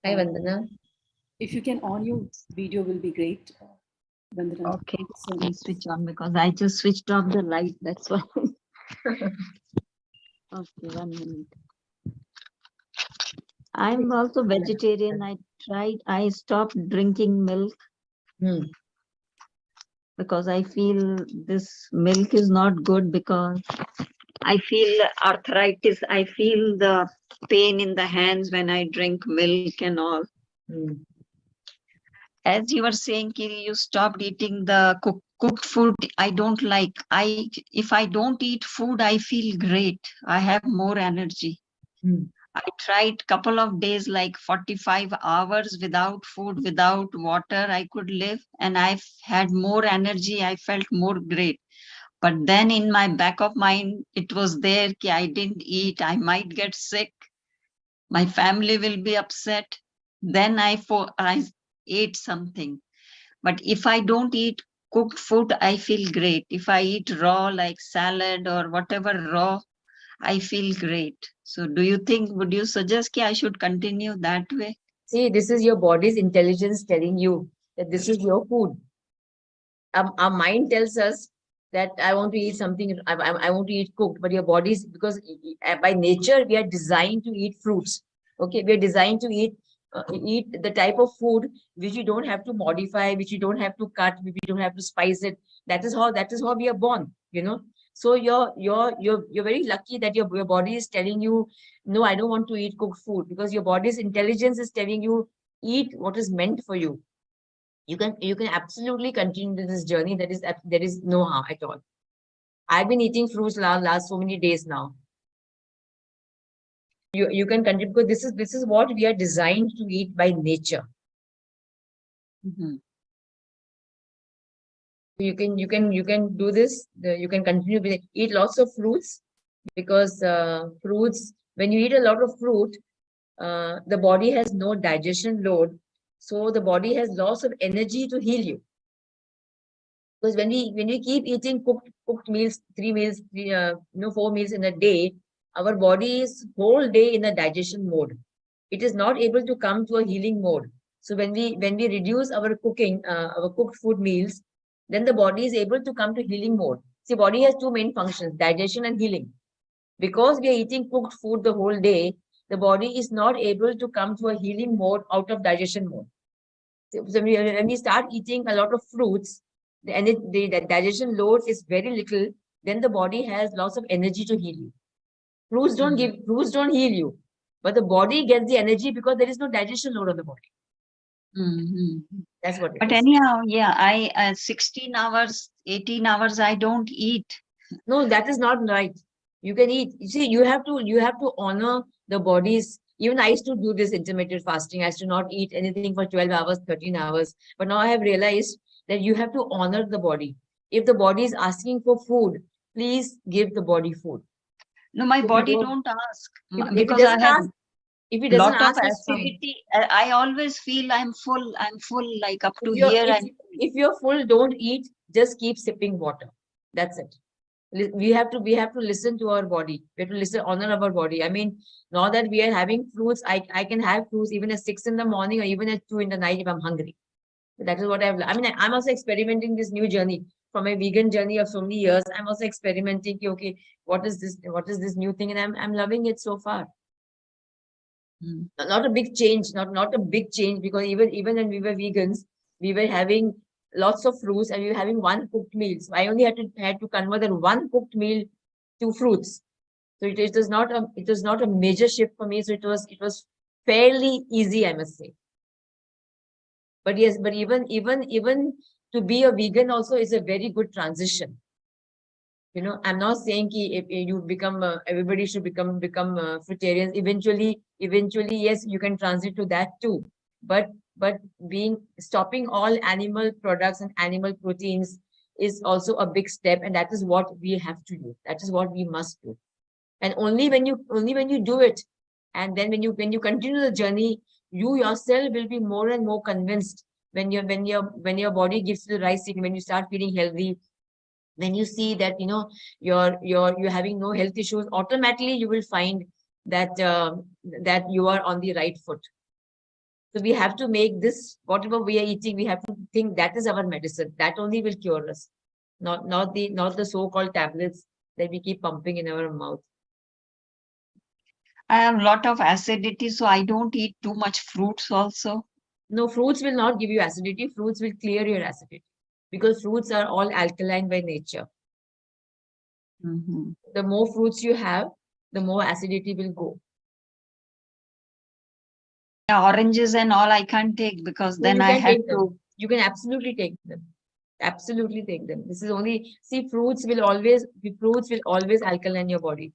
Hi, Vandana. If you can on your video, will be great. Vandana. Okay, so let me switch on because I just switched off the light. That's why. Okay, 1 minute. I'm also vegetarian. I stopped drinking milk because I feel this milk is not good, because I feel arthritis. I feel the pain in the hands when I drink milk and all. As you were saying, Kiri, you stopped eating the cooked food. I don't like. If I don't eat food, I feel great. I have more energy. I tried couple of days, like 45 hours without food, without water, I could live, and I had more energy. I felt more great. But then in my back of mind, it was there that I didn't eat. I might get sick. My family will be upset. then I ate something. But if I don't eat cooked food, I feel great. If I eat raw, like salad or whatever raw, I feel great. So would you suggest that I should continue that way? See, this is your body's intelligence telling you that this is your food. Our mind tells us that I want to eat something, I want to eat cooked, but your body's, because by nature, we are designed to eat fruits. Okay, we are designed to eat the type of food which you don't have to modify, which you don't have to cut, which you don't have to spice it. That is how we are born, you know. So you're very lucky that your body is telling you, no, I don't want to eat cooked food, because your body's intelligence is telling you, eat what is meant for you. You can absolutely continue this journey. There is no harm at all. I've been eating fruits last so many days now. You can continue, because this is what we are designed to eat by nature. Mm-hmm. You can do this. You can continue with it. Eat lots of fruits, because fruits, when you eat a lot of fruit, the body has no digestion load, so the body has lots of energy to heal you. Because when we keep eating cooked meals, 3 meals, 4 meals in a day, our body is whole day in a digestion mode. It is not able to come to a healing mode. So when we reduce our cooking, our cooked food meals, then the body is able to come to healing mode. See, body has 2 main functions: digestion and healing. Because we are eating cooked food the whole day, the body is not able to come to a healing mode out of digestion mode. So when we start eating a lot of fruits, the digestion load is very little, then the body has lots of energy to heal you. Fruits don't heal you, but the body gets the energy because there is no digestion load on the body. Mm-hmm. That's what it but is. anyhow, yeah, I 16 hours, 18 hours, I don't eat. No, that is not right. You can eat. You see, you have to honor the body's. Even I used to do this intermittent fasting. I used to not eat anything for 12 hours, 13 hours. But now I have realized that you have to honor the body. If the body is asking for food, please give the body food. No, my If body don't ask, if because I have if it doesn't lot of ask, it's fine. acidity. I always feel I'm full, like up to here. If you're full, don't eat. Just keep sipping water. That's it. We have to listen to our body. We have to honor our body. I mean, now that we are having fruits, I can have fruits even at 6 in the morning or even at 2 in the night if I'm hungry. That is what I'm also experimenting this new journey from a vegan journey of so many years. I'm also experimenting. Okay, what is this new thing? And I'm loving it so far. Not a big change, not a big change, because even when we were vegans, we were having lots of fruits and we were having one cooked meal. So I only had to convert that one cooked meal to fruits. So it was not a major shift for me. So it was fairly easy, I must say. But yes, but even to be a vegan also is a very good transition. You know, I'm not saying if you become everybody should become fruitarians. Eventually, yes, you can transit to that too. But stopping all animal products and animal proteins is also a big step, and that is what we have to do. That is what we must do. And only when you do it, and then when you continue the journey, you yourself will be more and more convinced when your body gives you the right signal, when you start feeling healthy. When you see that you're having no health issues, automatically you will find that that you are on the right foot. So we have to make this, whatever we are eating, we have to think that is our medicine. That only will cure us, not the so-called tablets that we keep pumping in our mouth. I have a lot of acidity, so I don't eat too much fruits also. No, fruits will not give you acidity. Fruits will clear your acidity, because fruits are all alkaline by nature. The more fruits you have, the more acidity will go. Yeah, oranges and all I can't take, because then I have to. You can absolutely take them. Absolutely take them. This is only, see, fruits will always alkaline your body.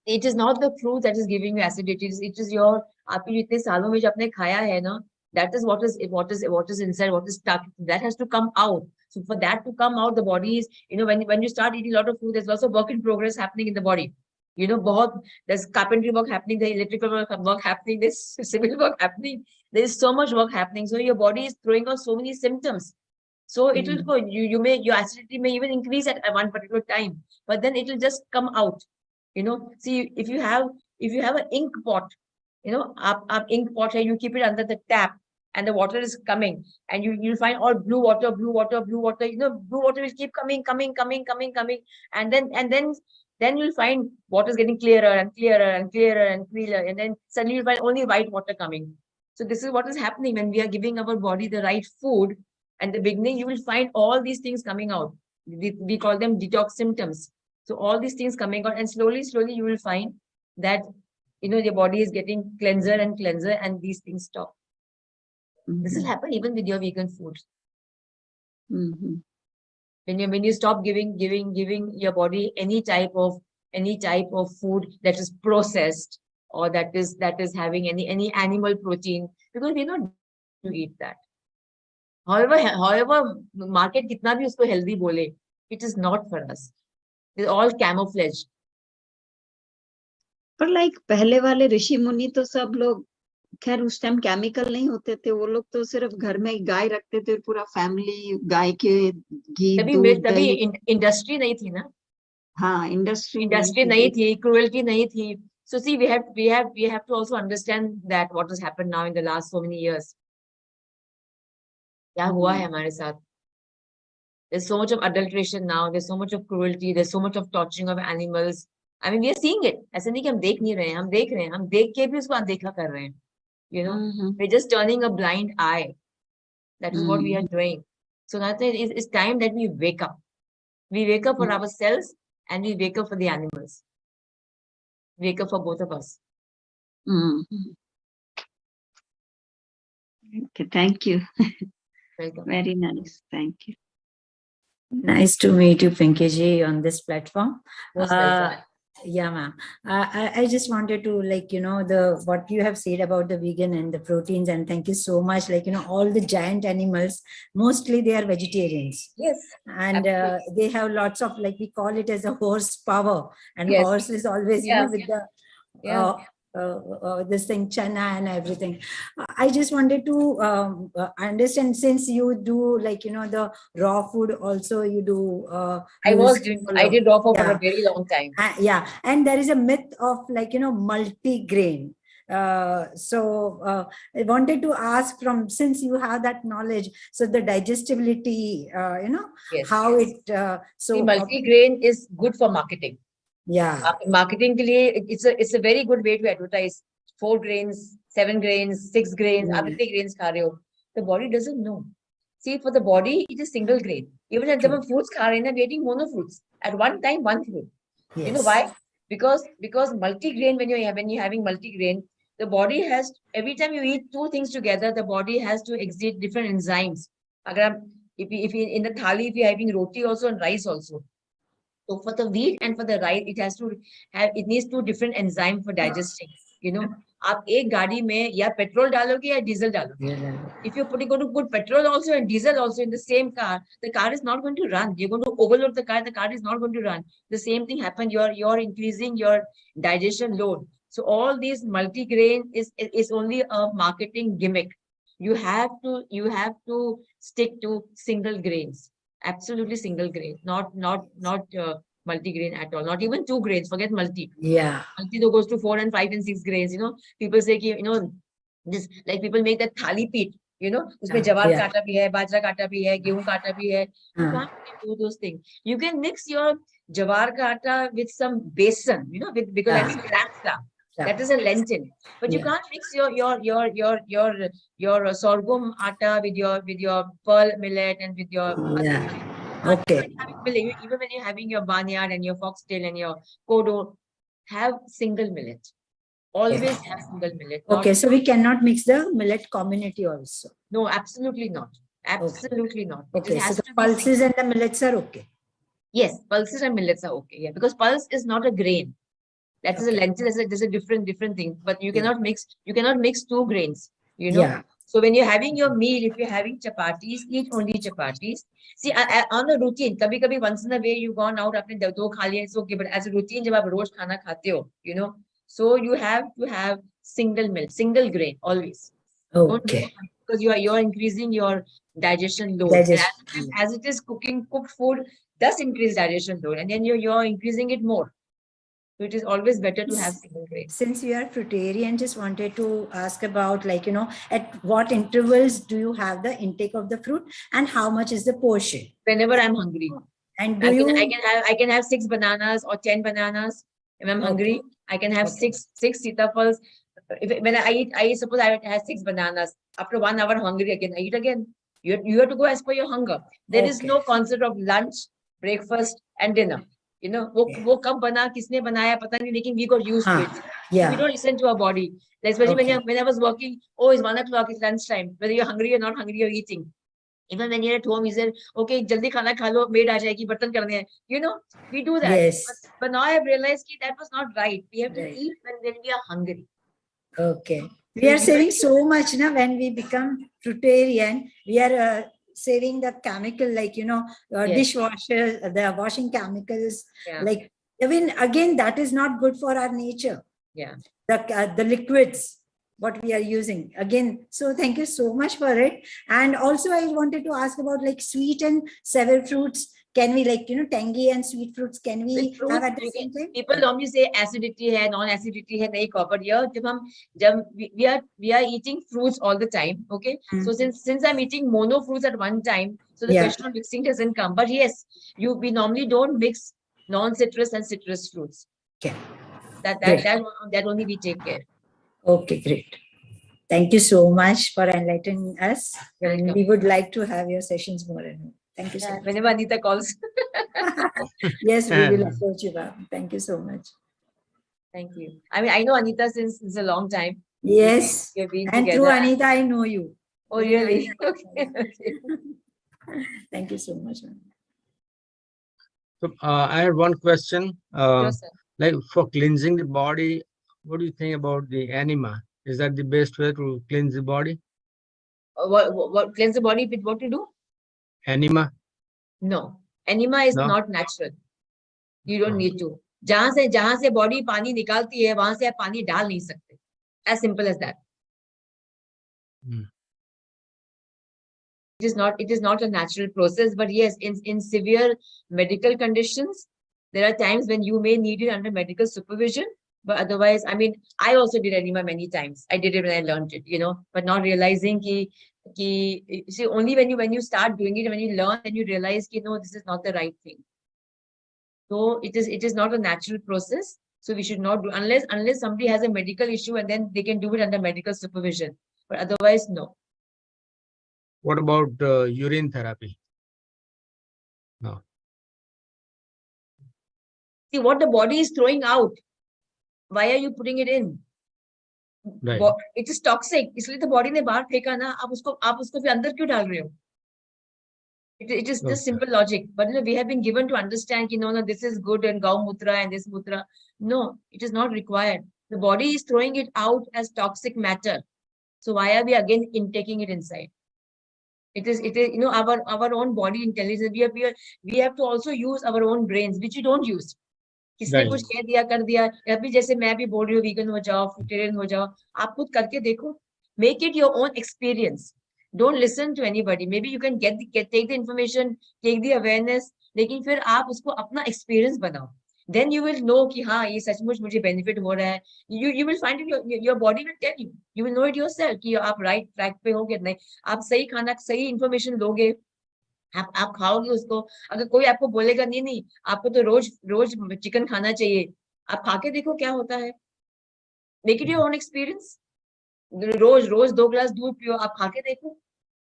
It is not the fruit that is giving you acidity. It is your, आपने जितने सालों में जो आपने खाया है ना, that is what is inside, what is stuck. That has to come out. So for that to come out, the body is, when you start eating a lot of food, there's lots of work in progress happening in the body. You know, there's carpentry work happening, there's electrical work happening, there's civil work happening. There's so much work happening. So your body is throwing out so many symptoms. So it will go, your acidity may even increase at one particular time, but then it will just come out. You know, see, if you have an ink pot, you know, up ink pot here, you keep it under the tap and the water is coming, and you'll find all blue water, you know, blue water will keep coming. And then you'll find water is getting clearer and clearer, and then suddenly you'll find only white water coming. So this is what is happening when we are giving our body the right food. At the beginning, you will find all these things coming out. We call them detox symptoms. So all these things coming out, and slowly you will find that, you know, your body is getting cleanser, and these things stop. This will happen even with your vegan food. When you stop giving your body any type of food that is processed, or that is having any animal protein, because we're not to eat that. However, market kitna bhi usko healthy bole, it is not for us. It's all camouflage. पर like पहले वाले ऋषि मुनि तो सब लोग, खैर उस time chemical नहीं होते थे, वो लोग तो सिर्फ घर में गाय रखते थे, पूरा फैमिली गाय के घी दूध तभी इंडस्ट्री नहीं थी ना. हाँ, इंडस्ट्री नहीं थी, क्रुएल्टी नहीं थी. So see, we have to also understand that what has happened now in the last so many years. क्या हुआ है हमारे साथ? There's so much of adulteration now. There's so much of cruelty. There's so much of torturing of animals. I mean, we are seeing it. ऐसा नहीं कि हम देख नहीं रहे हैं, हम देख रहे हैं, हम देख के भी उसको अनदेखा कर रहे हैं. You know, we're just turning a blind eye. That is what we are doing. So that's it's time that we wake up. We wake up for ourselves, and we wake up for the animals. Wake up for both of us. Okay, thank you. Welcome. Very nice. Thank you. Nice to meet you, Pinky ji, on this platform. Most welcome. Yeah, ma'am. I just wanted to, like, you know, what you have said about the vegan and the proteins, and thank you so much. Like, you know, all the giant animals, mostly they are vegetarians. Yes. And they have lots of, like, we call it as a horsepower, and yes. horse is always, you know, with the this thing, chana and everything. I just wanted to understand, since you do, like, you know, the raw food also, you do. I did raw food for a very long time. Yeah, and there is a myth of, like, you know, multi-grain. So I wanted to ask, from, since you have that knowledge, so the digestibility, you know, yes. how it. So multi-grain is good for marketing. Yeah, marketing ke liye, it's a very good way to advertise. 4 grains, 7 grains, 6 grains, aap itne grains kha rahe ho. The body doesn't know. See, for the body, it is single grain. Even at the fruits kha rahe na, we're eating mono fruits. At one time, one fruit. Yes. You know why? Because multi-grain, when you're having multi-grain, the body has, every time you eat 2 things together, the body has to exit different enzymes. If in the thali, if you're having roti also and rice also. So for the wheat and for the rice, it needs 2 different enzymes for digesting. You know, आप एक गाड़ी में या petrol डालोगे या diesel डालोगे. If you're going to put petrol also and diesel also in the same car, the car is not going to run. You're going to overload the car is not going to run. The same thing happened. You're increasing your digestion load. So all these multi-grain is only a marketing gimmick. You have to stick to single grains. Absolutely single grain, not multi-grain at all. Not even 2 grains. Forget multi. Yeah. Multi though goes to 4 and 5 and 6 grains. You know, people say, you know, this, like, people make that thali peat. You know, usme jawar ka atta bhi hai, bajra ka atta bhi hai, gehu ka atta bhi hai. You can't do those things. You can mix your jawar ka atta with some besan. You know, because that's flat flour. That is a lentil, but you can't mix your sorghum atta with your pearl millet and with your okay. Even when you're having your barnyard and your foxtail and your kodo, have single millet. Always have single millet. Okay, so we cannot mix the millet community also. No, absolutely not. Absolutely not. Okay, so the pulses and the millets are okay. Yes, pulses and millets are okay. Yeah, because pulse is not a grain. That is a lentil. There's a different thing. But you cannot mix. You cannot mix 2 grains. You know. Yeah. So when you're having your meal, if you're having chapatis, eat only chapatis. See, on a routine, kabhi once in a way you've gone out, apne do kha liya, it's okay. But as a routine, jab aap roz khana khate ho, you know, so you have to have single milk, single grain always. Okay. Because you're increasing your digestion load. Digestion. And as it is cooked food does increase digestion load, and then you're increasing it more. So it is always better to have single grain. Since you are fruitarian, just wanted to ask about, like, you know, at what intervals do you have the intake of the fruit and how much is the portion? Whenever I'm hungry. And do I can have 6 bananas or 10 bananas. If I'm hungry, I can have six sitafals. When I eat, suppose I have 6 bananas. After 1 hour hungry again, I eat again. You have to go as per your hunger. There is no concept of lunch, breakfast, and dinner. You know, wo kab bana, kisne banaya, pata nahi, lekin we got used to it. Yeah. We don't listen to our body. Especially when I was working, oh, it's 1 o'clock, it's lunchtime. Whether you're hungry or not hungry, you're eating. Even when you're at home, you say, okay, jaldi khana kha lo, maid aa jayegi, bartan karne hai. You know, we do that. Yes. But now I have realized that was not right. We have to eat when we are hungry. Okay. We are saving so much now when we become fruitarian. We are saving the chemical, like, you know, dishwasher, the washing chemicals. Like, even again, that is not good for our nature. Yeah. The liquids, what we are using again. So thank you so much for it. And also I wanted to ask about, like, sweet and sour fruits. Can we, like, you know, tangy and sweet fruits, can we have at the same time? People normally say acidity hai, non-acidity hai, nahi copper. Yeah, we are eating fruits all the time. Okay. So since I'm eating mono fruits at one time, so the question of mixing doesn't come. But yes, we normally don't mix non-citrus and citrus fruits. Okay. That only we take care. Okay, great. Thank you so much for enlightening us. We would like to have your sessions more and more. Thank you so much. Whenever Anita calls. Yes, we will approach you back. Thank you so much. Thank you. I mean, I know Anita since a long time. Yes. We've been and together. through Anita, I know you. Oh, really? Okay. Thank you so much. So I had one question. Sure, sir. Like, for cleansing the body, what do you think about the enema? Is that the best way to cleanse the body? What cleanse the body with what to do? Enema? No. Enema is not natural. You don't need to. जहां से body पानी निकालती है, वहां से आप पानी डाल नहीं सकते. As simple as that. It is not a natural process, but yes, in severe medical conditions, there are times when you may need it under medical supervision. But otherwise, I mean, I also did enema many times. I did it when I learned it, you know, but not realizing see, only when you start doing it, when you learn, and you realize, no, this is not the right thing. So it is not a natural process. So we should not do, unless somebody has a medical issue, and then they can do it under medical supervision. But otherwise, no. What about urine therapy? No. See, what the body is throwing out, why are you putting it in? Right. It is toxic. इसलिए तो body ने बाहर फेंका ना, आप उसको फिर अंदर क्यों डाल रहे हो? It is just simple logic. But you know, we have been given to understand, no, this is good, and Gau Mutra and this Mutra. No, it is not required. The body is throwing it out as toxic matter. So why are we again intaking it inside? It is, you know, our own body intelligence. We have to also use our own brains, which we don't use. किसने कुछ कह दिया कर दिया, अभी जैसे मैं भी बोल रही हूँ vegan हो जाओ, fruitarian हो जाओ, आप खुद करके देखो. Make it your own experience. Don't listen to anybody. Maybe you can take the information, take the awareness, लेकिन फिर आप उसको अपना experience बनाओ. Then you will know कि हाँ ये सचमुच मुझे benefit हो रहा है. You will find it. Your body will tell you. You will know it yourself कि आप right track पे हो कि नहीं. आप सही खाना, सही information लोगे. आप खाओगे उसको. अगर कोई आपको बोलेगा नहीं आपको तो रोज चिकन खाना चाहिए, आप खा के देखो क्या होता है. Make it your own experience. रोज 2 ग्लास दूध पियो, आप खा के देखो.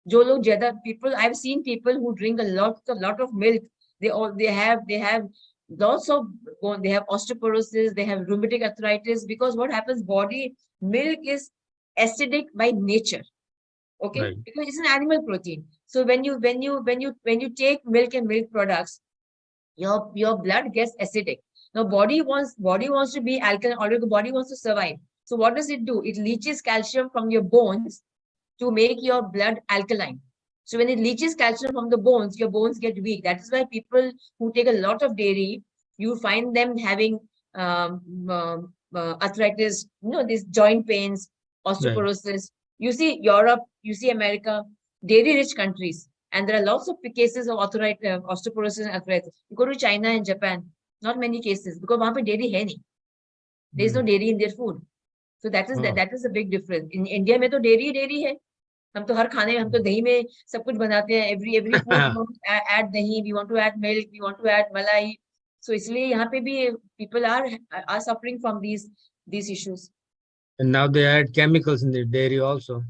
जो लोग ज्यादा I've seen people who drink a lot of milk. They have lots of, they have osteoporosis, they have rheumatic arthritis, because what happens, milk is acidic by nature. Okay, right. Because it's an animal protein. So when you take milk and milk products, your blood gets acidic. Now body wants to be alkaline, or the body wants to survive. So what does it do? It leaches calcium from your bones to make your blood alkaline. So when it leaches calcium from the bones, your bones get weak. That is why people who take a lot of dairy, you find them having arthritis, these joint pains, osteoporosis. You see Europe, you see America, dairy-rich countries, and there are lots of cases of osteoporosis and arthritis. You go to China and Japan, not many cases, because वहाँ पे dairy है नहीं. There is no dairy in their food. So that is a big difference. In India में तो dairy है. हम तो हर खाने में हम तो दही में सब कुछ बनाते हैं. Every food we want to add dahi, we want to add milk, we want to add malai. So इसलिए यहाँ पे भी people are suffering from these issues. And now they add chemicals in the dairy also.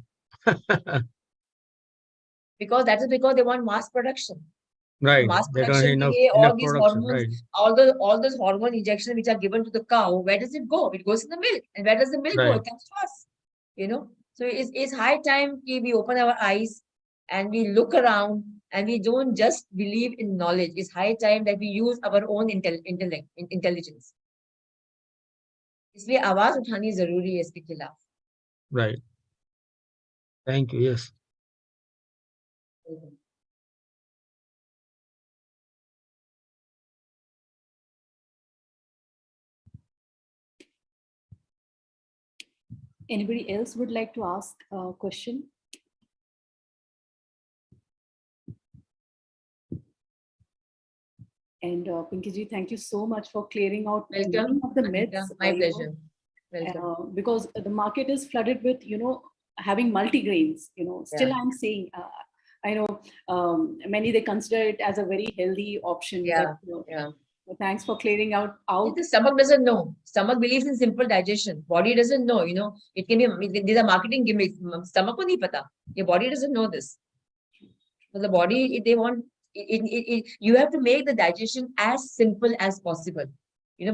Because they want mass production. Right. Mass They don't have production, enough all these production, hormones, right. all those hormone injections which are given to the cow, where does it go? It goes in the milk. And where does the milk go? It comes to us. So it's high time we open our eyes and we look around and we don't just believe in knowledge. It's high time that we use our own intelligence. इसलिए आवाज उठानी जरूरी है इसके खिलाफ. Right. Thank you. Yes. Anybody else would like to ask a question? And Pinky ji, thank you so much for clearing out many of the myths. My pleasure. Welcome. Because the market is flooded with, having multigrains. Still I'm saying, I know many they consider it as a very healthy option. Yeah. But, thanks for clearing out. The stomach doesn't know. Stomach believes in simple digestion. Body doesn't know. It can be. These are marketing gimmicks. Stomach ko nahi pata. Your body doesn't know this. So the body, they want. You have to make the digestion as simple as possible.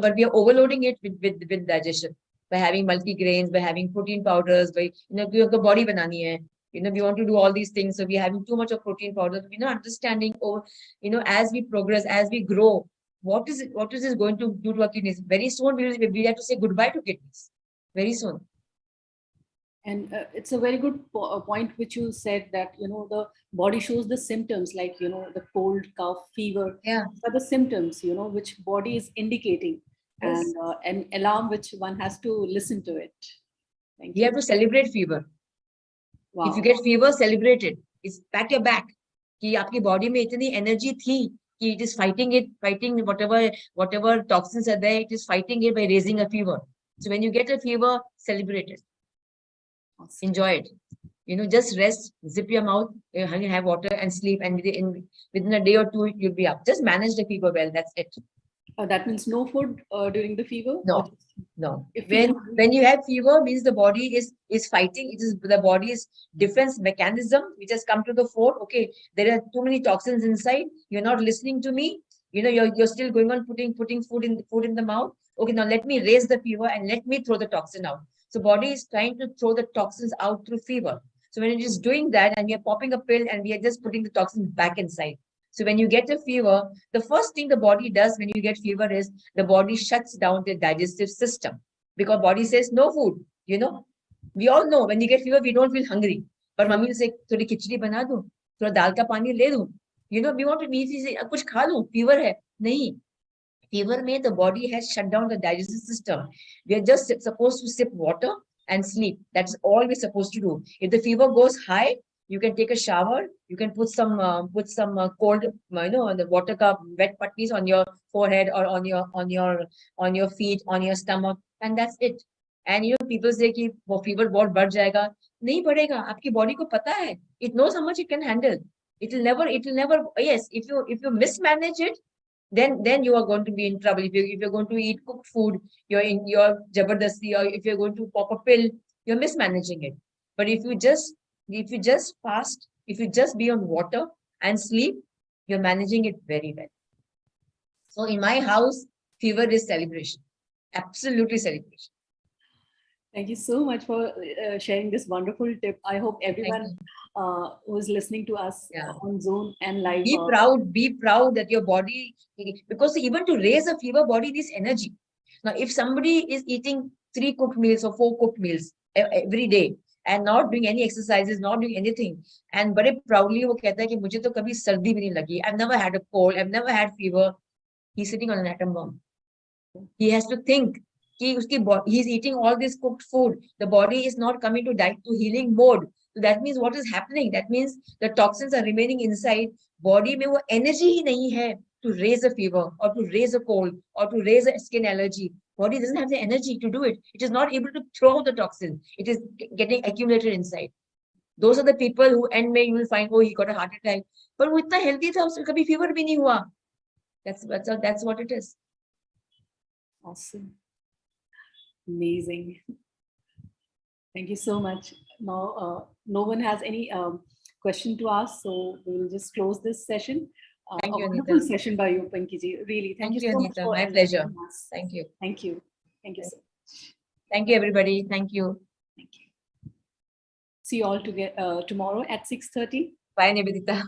But we are overloading it with digestion by having multigrains, by having protein powders, by the body banani hai. We want to do all these things. So we are having too much of protein powders. We're not understanding, as we progress, as we grow, what is this going to do to our kidneys? Very soon we have to say goodbye to kidneys. Very soon. And it's a very good point which you said that, the body shows the symptoms like, the cold, cough, fever. Yeah. Are the symptoms, which body is indicating. Yes. And an alarm which one has to listen to it. Thank you. You have to celebrate fever. Wow. If you get fever, celebrate it. It's pat your back. कि आपकी body में इतनी energy थी कि it is fighting whatever toxins are there, it is fighting it by raising a fever. So when you get a fever, celebrate it. Awesome. Enjoy it. Just rest, zip your mouth, have water and sleep, and within a day or two you'll be up. Just manage the fever well. That's it. That means no food during the fever? No. When you have fever, means the body is fighting. It is the body's defense mechanism which has come to the fore. Okay, there are too many toxins inside. You're not listening to me. You're still going on putting food in the mouth. Okay, now let me raise the fever and let me throw the toxin out. So body is trying to throw the toxins out through fever. So when it is doing that and we are popping a pill and we are just putting the toxins back inside. So when you get a fever, the first thing the body does when you get fever is the body shuts down the digestive system because body says no food. We all know when you get fever, we don't feel hungry. But mommy will say, "Thodi khichdi bana do, thoda dal ka pani le do." We want to eat, kuch kha lo, fever hai. Nahi. Fever mein the body has shut down the digestive system. We are just supposed to sip water and sleep. That's all we're supposed to do. If the fever goes high, you can take a shower. You can put some cold, the water cup, wet patties on your forehead or on your feet, on your stomach, and that's it. And people say कि वो fever बहुत बढ़ जाएगा. नहीं बढ़ेगा. आपकी body को पता है. It knows how much it can handle. It will never. Yes, if you mismanage it, then you are going to be in trouble. If you're going to eat cooked food, you're in your jabardasti, or if you're going to pop a pill, you're mismanaging it. But if you just fast, if you just be on water and sleep, you're managing it very well. So in my house, fever is celebration. Absolutely celebration. Thank you so much for sharing this wonderful tip. I hope everyone who is listening to us on Zoom and live. Be proud that your body, because even to raise a fever, body needs energy. Now, if somebody is eating 3 cooked meals or 4 cooked meals every day, and not doing any exercises, not doing anything. And very proudly वो कहता है कि मुझे तो कभी सर्दी भी नहीं लगी. I've never had a cold. I've never had fever. He's sitting on an atom bomb. He has to think. He's eating all this cooked food. The body is not coming to healing mode. So that means what is happening? That means the toxins are remaining inside. Body में वो energy ही नहीं है to raise a fever or to raise a cold or to raise a skin allergy. Body doesn't have the energy to do it. It is not able to throw the toxin. It is getting accumulated inside. Those are the people who end May you will find, oh, he got a heart attack. But वो इतना healthy था, उसको कभी fever भी नहीं हुआ. That's what it is. Awesome. Amazing. Thank you so much. Now, no one has any question to ask, so we will just close this session. Thank you, a Anita. wonderful session by you, Pankiji. Really, thank you so Anita. much. My pleasure. Thank you. Thank you. Thank you so much. Thank you, everybody. Thank you. Thank you. See you all together tomorrow at 6:30. Bye, Nivedita.